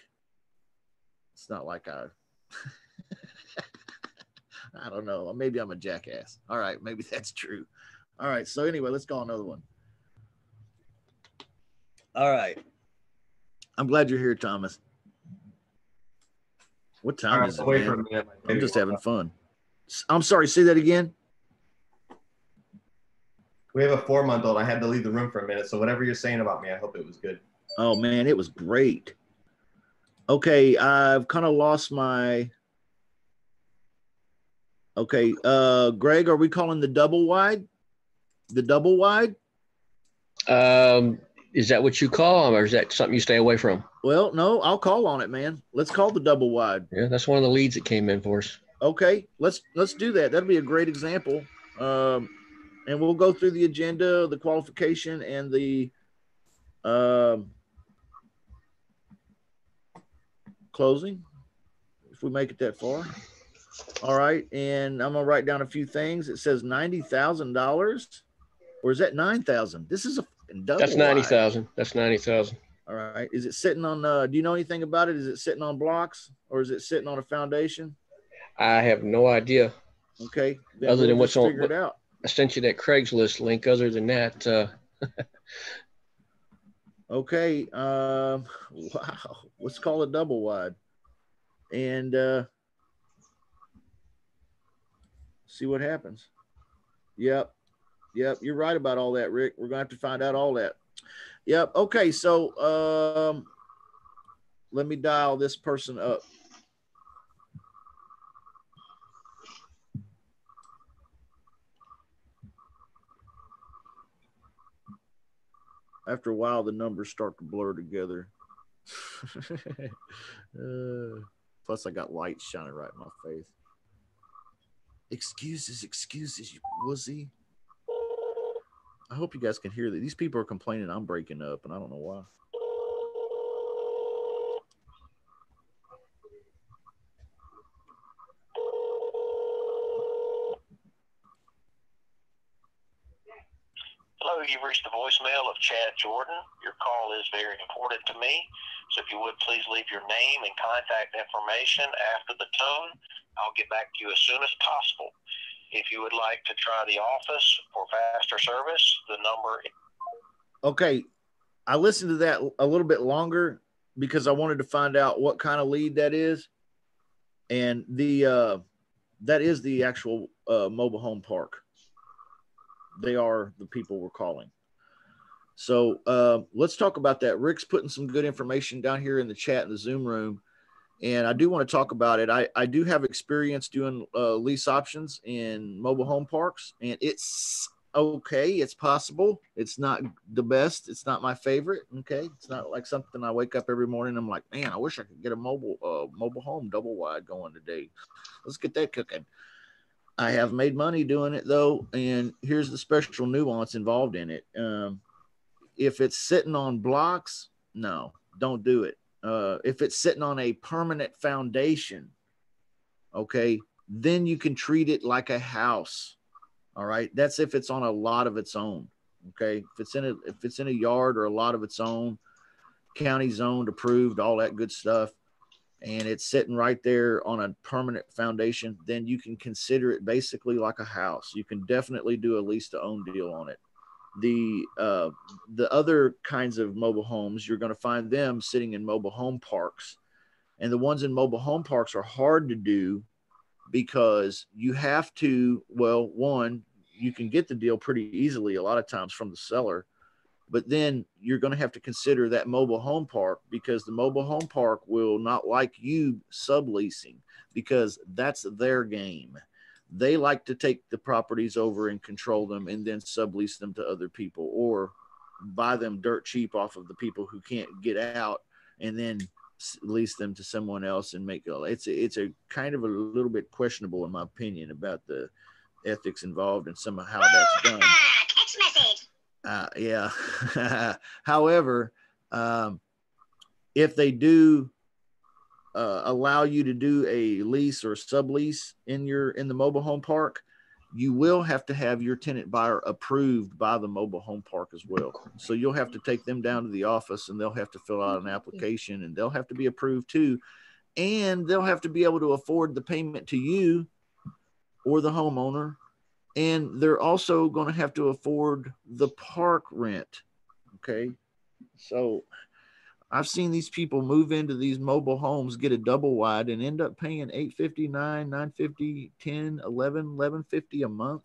I I don't know. Maybe I'm a jackass. All right, maybe that's true. All right. So anyway, let's go on another one. All right. I'm glad you're here, Thomas. What time is it, man? I'm just having fun. I'm sorry, say that again. We have a 4-month-old. I had to leave the room for a minute. So whatever you're saying about me, I hope it was good. Oh man, it was great. Okay, I've kind of lost my. Okay, Greg, are we calling the double wide? The double wide? Is that what you call them, or is that something you stay away from? Well, no, I'll call on it, man. Let's call the double wide. Yeah, that's one of the leads that came in for us. Okay, let's do that. That'd be a great example. And we'll go through the agenda, the qualification, and the closing, if we make it that far. All right, and I'm gonna write down a few things. It says $90,000, or is that 9,000? This is a double. That's 90,000. That's 90,000. All right. Is it sitting on? Do you know anything about it? Is it sitting on blocks, or is it sitting on a foundation? I have no idea. Okay. Other than what's on, figure it out. I sent you that Craigslist link. Other than that, okay. Wow. Let's call it double wide, and see what happens. Yep. You're right about all that, Rick. We're gonna have to find out all that. Yep. Okay. So let me dial this person up. After a while, the numbers start to blur together. Plus, I got lights shining right in my face. Excuses, you wussy. I hope you guys can hear that. These people are complaining I'm breaking up, and I don't know why. Hello, you've reached the voicemail of Chad Jordan. Your call is very important to me, so if you would please leave your name and contact information after the tone. I'll get back to you as soon as possible. If you would like to try the office for faster service, the number. Okay, I listened to that a little bit longer because I wanted to find out what kind of lead that is, and that is the actual mobile home park. They are the people we're calling. So let's talk about that. Rick's putting some good information down here in the chat in the Zoom room, and I do want to talk about it. I do have experience doing lease options in mobile home parks, and it's okay. It's possible. It's not the best. It's not my favorite. Okay, it's not like something I wake up every morning and I'm like, man, I wish I could get a mobile home double wide going today. Let's get that cooking. I have made money doing it though, and here's the special nuance involved in it. If it's sitting on blocks, no, don't do it. If it's sitting on a permanent foundation, okay, then you can treat it like a house. All right, that's if it's on a lot of its own. Okay, if it's in a yard or a lot of its own, county zoned, approved, all that good stuff, and it's sitting right there on a permanent foundation, then you can consider it basically like a house. You can definitely do a lease to own deal on it. The other kinds of mobile homes, you're going to find them sitting in mobile home parks, and the ones in mobile home parks are hard to do because you have to, well, one, you can get the deal pretty easily a lot of times from the seller, but then you're going to have to consider that mobile home park, because the mobile home park will not like you subleasing, because that's their game. They like to take the properties over and control them and then sublease them to other people, or buy them dirt cheap off of the people who can't get out and then lease them to someone else and make it. It's a kind of a little bit questionable, in my opinion, about the ethics involved and some of how that's done. Text message. Yeah. However, if they do allow you to do a lease or sublease in the mobile home park, you will have to have your tenant buyer approved by the mobile home park as well. So you'll have to take them down to the office, and they'll have to fill out an application, and they'll have to be approved too. And they'll have to be able to afford the payment to you or the homeowner. And they're also going to have to afford the park rent. Okay. So I've seen these people move into these mobile homes, get a double wide, and end up paying $859, $950, $10, $11, $1150 a month.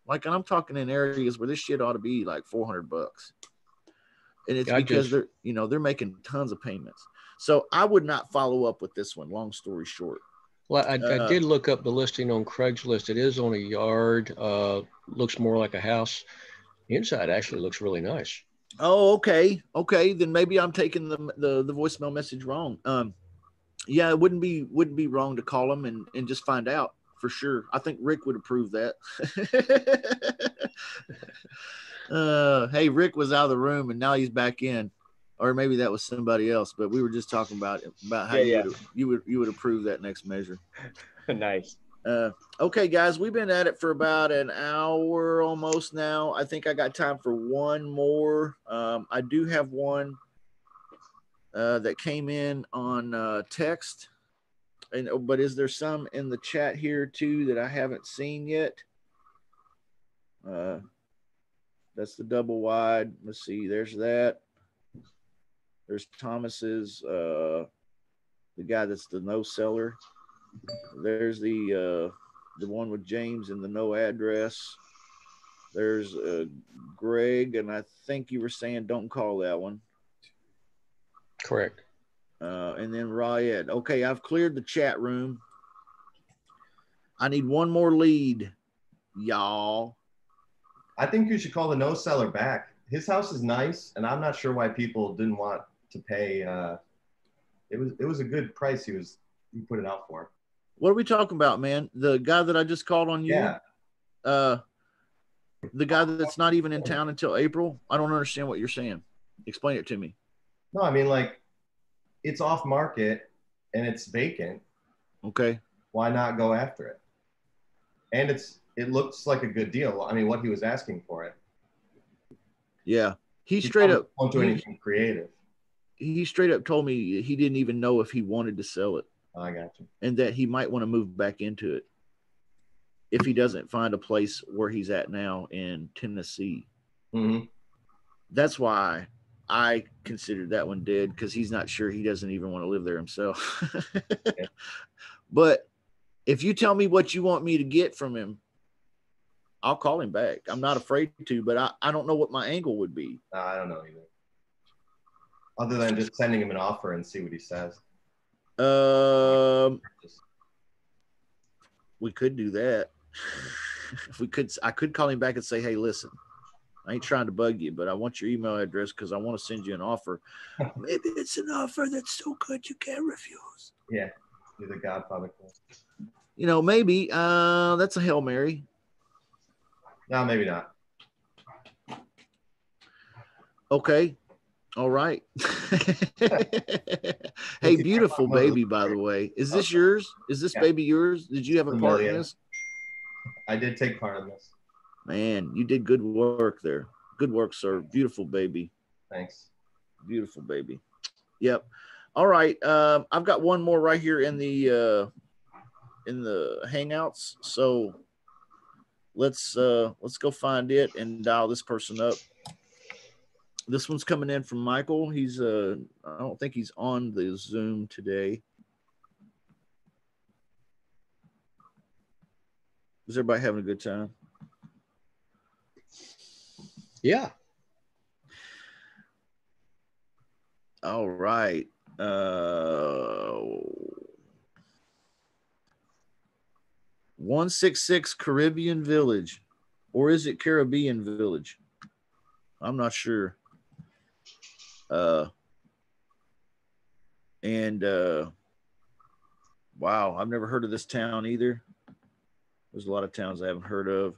Like, and I'm talking in areas where this shit ought to be like $400. And it's because they're making tons of payments. So I would not follow up with this one. Long story short. Well, I did look up the listing on Craigslist. It is on a yard. Looks more like a house. The inside actually looks really nice. Oh, okay. Okay. Then maybe I'm taking the voicemail message wrong. Yeah, it wouldn't be wrong to call him and just find out for sure. I think Rick would approve that. Hey, Rick was out of the room and now he's back in, or maybe that was somebody else. But we were just talking about how you would approve that next measure. Nice. Okay, guys, we've been at it for about an hour almost now. I think I got time for one more. I do have one that came in on text, but is there some in the chat here too that I haven't seen yet? That's the double wide. Let's see. There's that. There's Thomas's, the guy that's the no seller. There's the one with James and the no address. There's Greg, and I think you were saying don't call that one. Correct. And then Ryed. Okay, I've cleared the chat room. I need one more lead, y'all. I think you should call the no seller back. His house is nice, and I'm not sure why people didn't want to pay. It was a good price he put it out for. What are we talking about, man? The guy that I just called on you? Yeah. The guy that's not even in town until April? I don't understand what you're saying. Explain it to me. No, I mean, like, it's off market and it's vacant. Okay. Why not go after it? And it looks like a good deal. I mean, what he was asking for it. Yeah. He straight up won't do anything creative. He straight up told me he didn't even know if he wanted to sell it. Oh, I got you. And that he might want to move back into it if he doesn't find a place where he's at now in Tennessee. Mm-hmm. That's why I considered that one dead, because he's not sure, he doesn't even want to live there himself. Yeah. But if you tell me what you want me to get from him, I'll call him back. I'm not afraid to, but I don't know what my angle would be. I don't know either. Other than just sending him an offer and see what he says. We could do that. I could call him back and say, hey, listen, I ain't trying to bug you, but I want your email address because I want to send you an offer. Maybe it's an offer that's so good you can't refuse. Yeah, you're the Godfather. You know, maybe that's a Hail Mary. No, maybe not. Okay. All right. Hey, beautiful baby, by the way. Is this yours? Is this baby yours? Did you have a part in this? I did take part in this. Man, you did good work there. Good work, sir. Beautiful baby. Thanks. Beautiful baby. Yep. All right. I've got one more right here in the Hangouts. So let's go find it and dial this person up. This one's coming in from Michael. He's I don't think he's on the Zoom today. Is everybody having a good time? Yeah. All right. 166 Caribbean Village, or is it Caribbean Village? I'm not sure. Wow, I've never heard of this town either. There's a lot of towns I haven't heard of.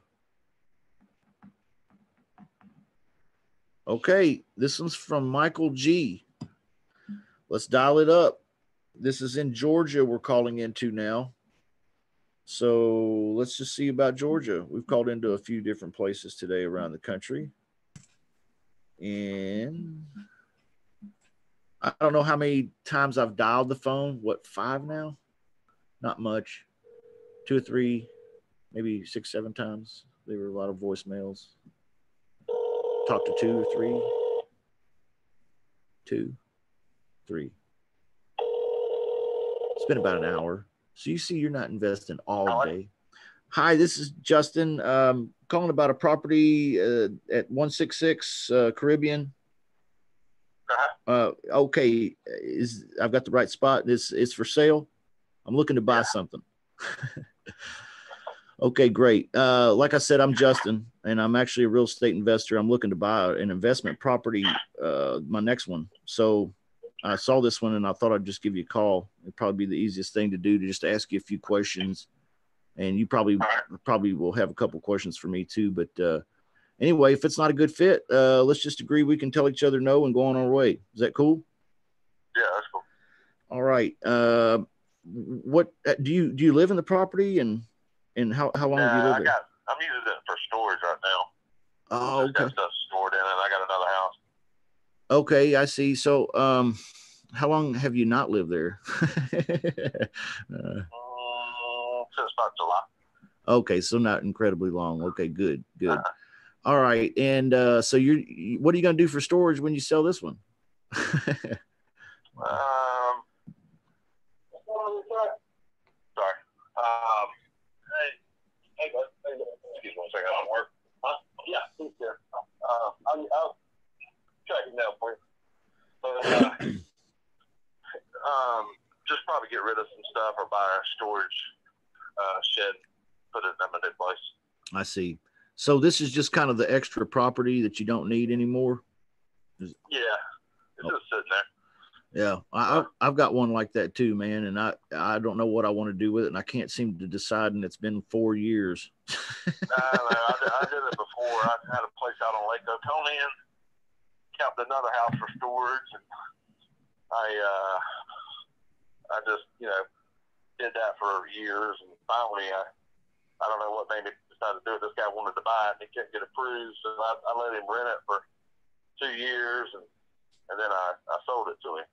Okay, this one's from Michael G. Let's dial it up. This is in Georgia we're calling into now. So let's just see about Georgia. We've called into a few different places today around the country. And I don't know how many times I've dialed the phone. What, 5 now? Not much. 2 or 3, maybe 6, 7 times. There were a lot of voicemails. Talked to 2 or 3. 2, 3. It's been about an hour. So you see you're not investing all day. Hi, this is Justin. Calling about a property at 166 Caribbean. Okay, I've got the right spot. It's for sale. I'm looking to buy something. Okay, great. Like I said, I'm Justin, and I'm actually a real estate investor. I'm looking to buy an investment property, my next one. So I saw this one, and I thought I'd just give you a call. It'd probably be the easiest thing to do, to just ask you a few questions, and you probably will have a couple questions for me too. But anyway, if it's not a good fit, let's just agree we can tell each other no and go on our way. Is that cool? Yeah, that's cool. All right. What do you live in the property, and how long have you lived there? I'm using it for storage right now. Oh, okay. Got stuff stored in it. I got another house. Okay, I see. So, how long have you not lived there? Since about July. Okay, so not incredibly long. Okay, good. All right, and so what are you gonna do for storage when you sell this one? Sorry. Hey, excuse me one second. I'm work. Yeah, please, sir. I'll check it now for you. But, just probably get rid of some stuff or buy a storage shed, put it in a new place. I see. So this is just kind of the extra property that you don't need anymore? Yeah, it's just sitting there. Yeah, I've got one like that too, man, and I don't know what I want to do with it, and I can't seem to decide, and it's been 4 years. I did it before. I had a place out on Lake Oconee, kept another house for storage, and I just did that for years, and finally I don't know what made me decide to do it. This guy wanted to buy it, and he couldn't get approved, so I let him rent it for 2 years, and then I sold it to him.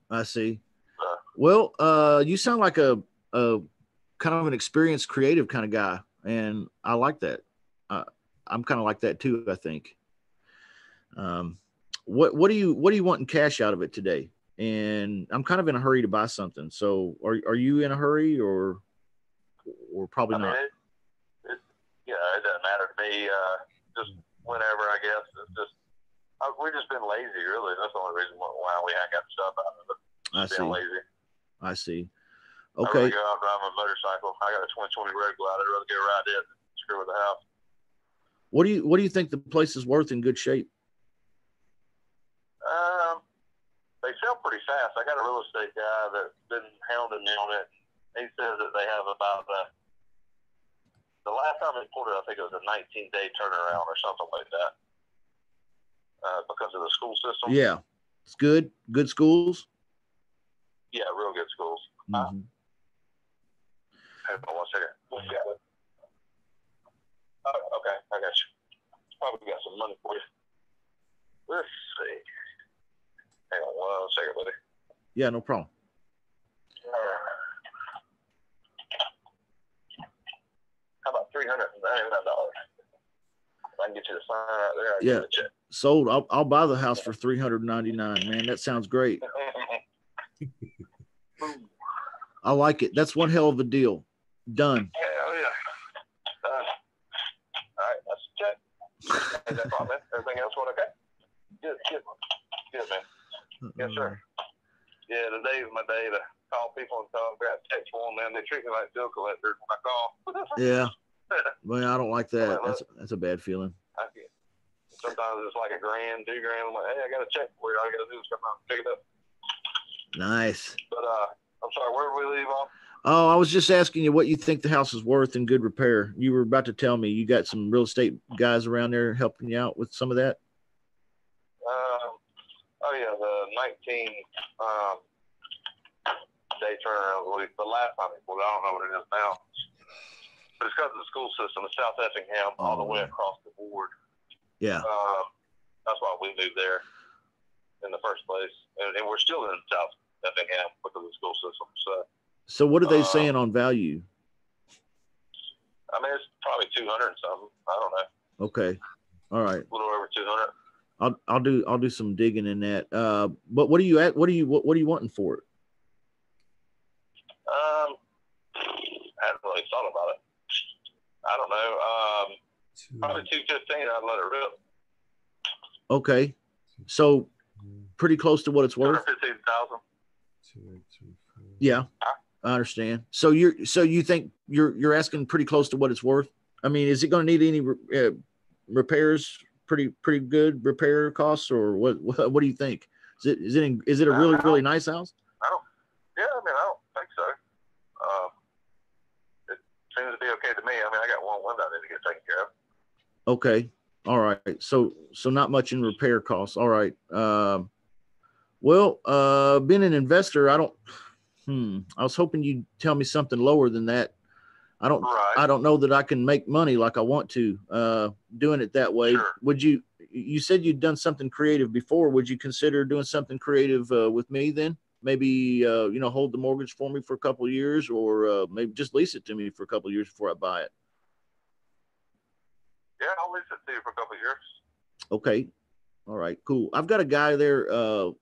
I see. Well, you sound like a kind of an experienced creative kind of guy, and I like that. I'm kind of like that too, I think. What do you want in cash out of it today? And I'm kind of in a hurry to buy something. So are you in a hurry or probably not? It doesn't matter to me. Just whenever, I guess. It's just we've just been lazy, really. That's the only reason why we haven't got stuff out of it. Being lazy. I see. I Okay. rather go out driving a motorcycle. I got a 2020 Road Glider. I'd rather go ride it than screw with the house. What do you think the place is worth in good shape? They sell pretty fast. I got a real estate guy that's been hounding me on it. He says that they have about the last time they pulled it, I think it was a 19-day turnaround or something like that. Because of the school system. Yeah, it's good. Good schools. Yeah, real good schools. Mm-hmm. Hold on 1 second. Oh, okay, I got you. Probably got some money for you. Let's see. Hang on 1 second, buddy. Yeah, no problem. How about $399? If I can get you to sign right there, I'll yeah, give you a check. Sold. I'll buy the house for $399. Man, that sounds great. I like it. That's one hell of a deal. Done. Hell yeah. All right, that's a check. Hey, no problem, man. Everything else went okay? Good, man. Yes, sir. Yeah, today's my day to call people and tell them I got text for them, man. They treat me like bill collectors when I call. Yeah. Well, I don't like that. That's a bad feeling. Sometimes it's like $1,000, $2,000. I'm like, hey, I got a check for you. All you got to do is come out and pick it up. Nice. But I'm sorry, where did we leave off? Oh, I was just asking you what you think the house is worth in good repair. You were about to tell me you got some real estate guys around there helping you out with some of that. Oh yeah, the 19 day turnaround. The last time it was, I don't know what it is now, but it's because of the school system. It's South Effingham, all the way across the board. Yeah. That's why we moved there in the first place, and we're still in South Effingham because of the school system. So what are they saying on value? I mean, it's probably 200 and something. I don't know. Okay. All right. A little over 200. I'll do some digging in that. But what are you wanting for it? I hadn't really thought about it. I don't know. Probably 215. I'd let it rip. Okay. So pretty close to what it's worth? 215,000. Yeah, I understand. So you think you're asking pretty close to what it's worth? I mean, is it going to need any repairs? Pretty good repair costs, or what do you think? Is it a really nice house? I don't think so. It seems to be okay to me. I mean, I got one window I need to get taken care of. Okay. All right. So not much in repair costs. All right. Well, being an investor, I was hoping you'd tell me something lower than that. I don't know that I can make money like I want to, doing it that way. Sure. Would you said you'd done something creative before. Would you consider doing something creative, with me then? Maybe, hold the mortgage for me for a couple of years, or, maybe just lease it to me for a couple of years before I buy it. Yeah, I'll lease it to you for a couple of years. Okay. All right, cool. I've got a guy there, that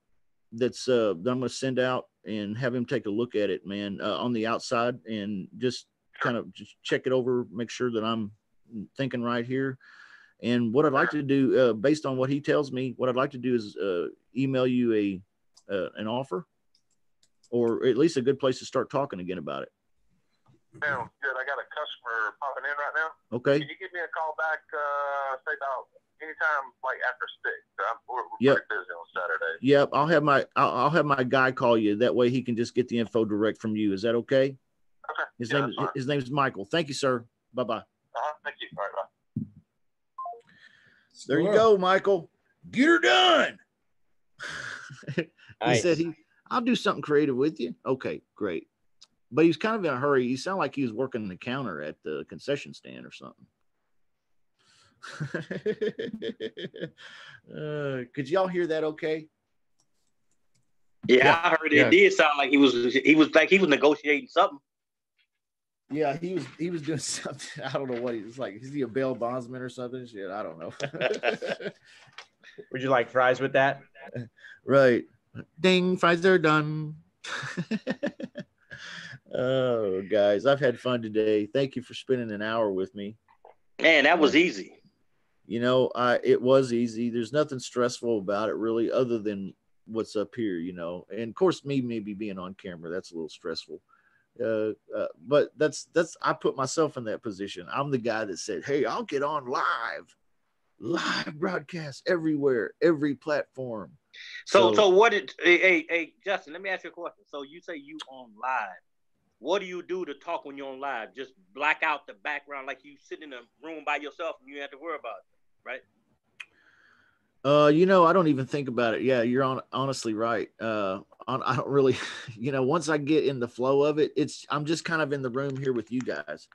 I'm going to send out and have him take a look at it, man, on the outside, and just kind of just check it over, make sure that I'm thinking right here. And what I'd like to do, based on what he tells me, what I'd like to do is email you an offer, or at least a good place to start talking again about it. Sounds good. I got a customer popping in right now. Okay. Can you give me a call back, say about anytime like after 6? We're Yep. pretty busy on Saturday. Yep. I'll have my guy call you. That way he can just get the info direct from you. Is that okay? Okay. His name's Michael. Thank you, sir. Bye-bye. Thank you. All right, bye. There you go, Michael. Get her done. Nice. He said I'll do something creative with you. Okay, great. But he was kind of in a hurry. He sounded like he was working the counter at the concession stand or something. Could y'all hear that okay? Yeah, I heard it. Yeah. It did sound like he was negotiating something. Yeah, he was doing something. I don't know what he was like. Is he a bail bondsman or something? Shit, I don't know. Would you like fries with that? Right. Ding, fries are done. Oh, guys, I've had fun today. Thank you for spending an hour with me. Man, that was easy. It was easy. There's nothing stressful about it really, other than what's up here, and of course me maybe being on camera, that's a little stressful. But that's I put myself in that position. I'm the guy that said, hey, I'll get on live broadcast everywhere, every platform. So what did hey Justin, let me ask you a question. So you say you on live. What do you do to talk when you're on live? Just black out the background like you sitting in a room by yourself and you have to worry about it, right? I don't even think about it. Yeah, you're honestly right. I don't really, once I get in the flow of it, I'm just kind of in the room here with you guys.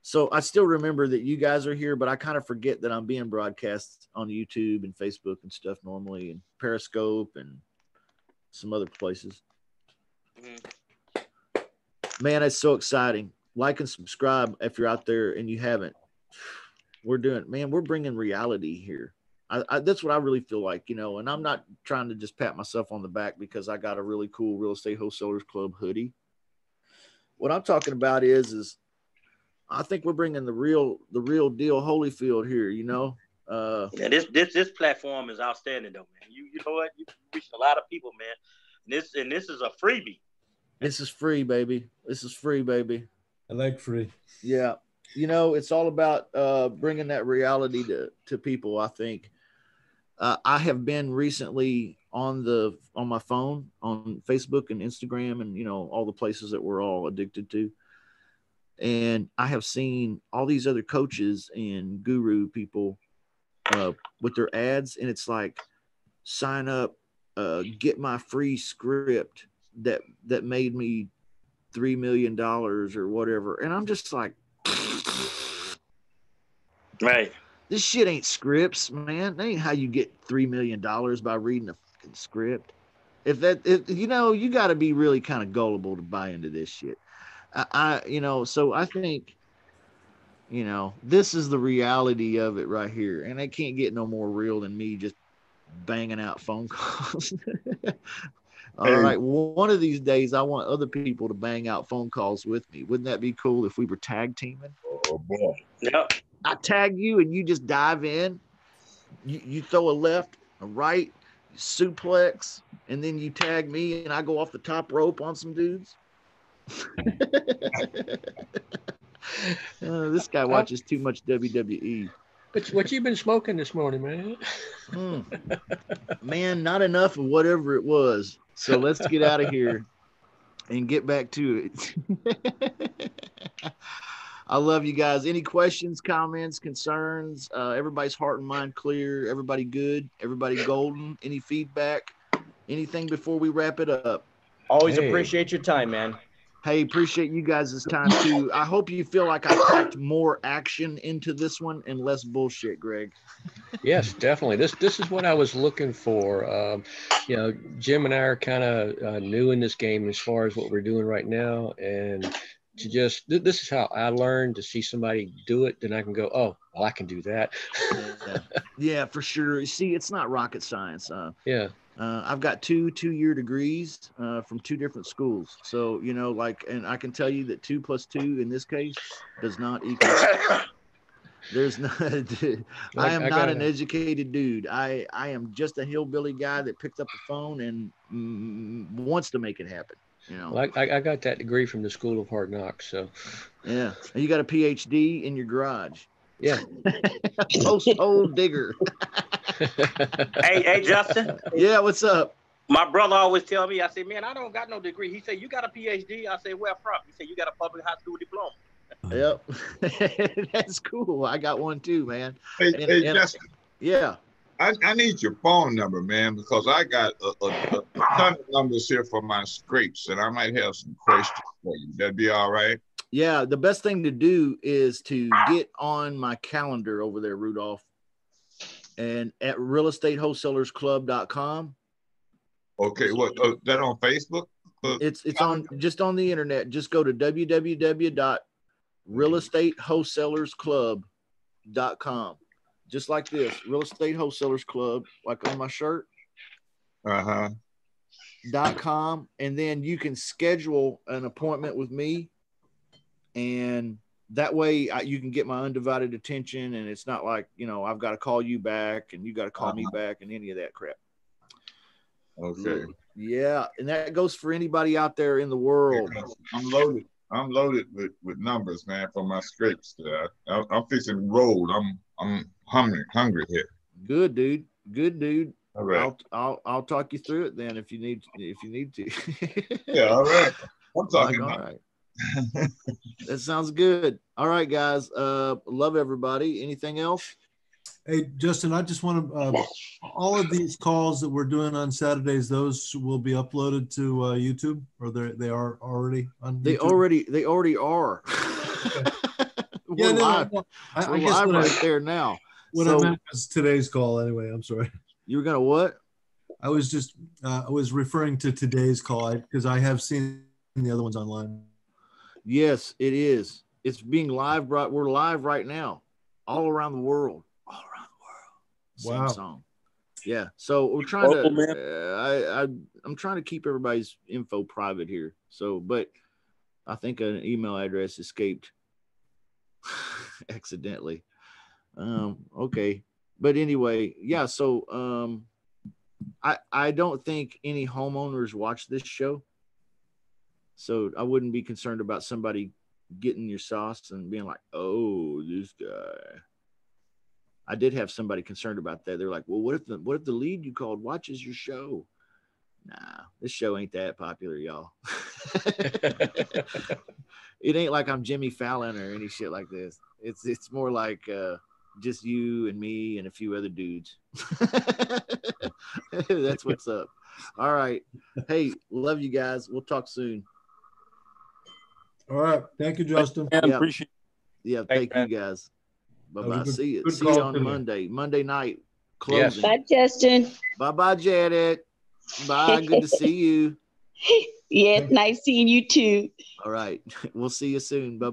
So I still remember that you guys are here, but I kind of forget that I'm being broadcast on YouTube and Facebook and stuff normally, and Periscope and some other places. Mm-hmm. Man, it's so exciting. Like and subscribe if you're out there and you haven't. We're bringing reality here. That's what I really feel like, and I'm not trying to just pat myself on the back because I got a really cool Real Estate Wholesalers Club hoodie. What I'm talking about is I think we're bringing the real deal Holyfield here, Yeah, this platform is outstanding though, man. You know what? You reached a lot of people, man. And this is a freebie. This is free, baby. I like free. Yeah. It's all about bringing that reality to people, I think. I have been recently on my phone, on Facebook and Instagram and, all the places that we're all addicted to. And I have seen all these other coaches and guru people with their ads. And it's like, sign up, get my free script that made me $3 million or whatever. And I'm just like, right. This shit ain't scripts, man. That ain't how you get $3 million by reading a fucking script. If you got to be really kind of gullible to buy into this shit. So I think, this is the reality of it right here. And I can't get no more real than me just banging out phone calls. All right. One of these days, I want other people to bang out phone calls with me. Wouldn't that be cool if we were tag teaming? Oh, boy. Yep. I tag you and you just dive in. You throw a left, a right. suplex, and then you tag me and I go off the top rope on some dudes. This guy watches too much WWE. What you been smoking this morning, man? Man, not enough of whatever it was. So let's get out of here and get back to it. I love you guys. Any questions, comments, concerns? Everybody's heart and mind clear. Everybody good. Everybody golden. Any feedback? Anything before we wrap it up? Always appreciate your time, man. Hey, appreciate you guys' time too. I hope you feel like I packed more action into this one and less bullshit, Greg. Yes, definitely. This is what I was looking for. You know, Jim and I are kind of new in this game as far as what we're doing right now, and to just this is how I learned to see somebody do it, then I can go, oh, well, I can do that. Yeah, for sure. See, it's not rocket science. Yeah. I've got two-year degrees from two different schools. So, you know, like, and I can tell you that 2 + 2 in this case does not equal. There's not, I am not an educated dude. I am just a hillbilly guy that picked up the phone and wants to make it happen. You know, well, I got that degree from the School of Hard Knocks. So, yeah, and you got a PhD in your garage. Yeah. Post-hole digger. Hey, Justin. Yeah, what's up? My brother always tell me, I say, man, I don't got no degree. He said, you got a PhD? I say, where from? He said, you got a public high school diploma. Yep. That's cool. I got one too, man. Hey, Justin. Yeah. I need your phone number, man, because I got a ton of numbers here for my scrapes, and I might have some questions for you. That'd be all right? Yeah, the best thing to do is to get on my calendar over there, Rudolph, and at realestatewholesalersclub.com. Okay, what that on Facebook? It's on just on the internet. Just go to www.realestatewholesalersclub.com. Just like this, Real Estate Wholesalers Club, like on my shirt. .com, and then you can schedule an appointment with me, and that way you can get my undivided attention, and it's not like, you know, I've got to call you back and you got to call me back and any of that crap. Okay. Yeah, and that goes for anybody out there in the world. I'm loaded with numbers, man, for my scrapes. I'm fixing to roll. I'm hungry here. Good dude. All right. I'll talk you through it then if you need to. Yeah, all right. I'm talking all right. That sounds good. All right, guys. Love everybody. Anything else? Hey, Justin, I just want to, all of these calls that we're doing on Saturdays, those will be uploaded to YouTube, or they are already on YouTube? They already are. We're live. I guess live right there now. What I meant was today's call anyway. I'm sorry. You were going to what? I was just, I was referring to today's call because I have seen the other ones online. Yes, it is. It's being live. We're live right now, all around the world. Wow. Same song. Yeah. So we're trying to, I'm trying to keep everybody's info private here. So, but I think an email address escaped accidentally. Okay. But anyway, yeah. So, I don't think any homeowners watch this show. So I wouldn't be concerned about somebody getting your sauce and being like, oh, this guy. I did have somebody concerned about that. They're like, well, what if the lead you called watches your show? Nah, this show ain't that popular, y'all. It ain't like I'm Jimmy Fallon or any shit like this. It's more like just you and me and a few other dudes. That's what's up. All right. Hey, love you guys. We'll talk soon. All right. Thank you, Justin. Yeah, appreciate it. Yeah, thank you guys. Bye-bye. See you on Monday night. Closing. Yes. Bye, Justin. Bye-bye, Janet. Bye. Good to see you. Yeah, nice seeing you too. All right. We'll see you soon. Bye.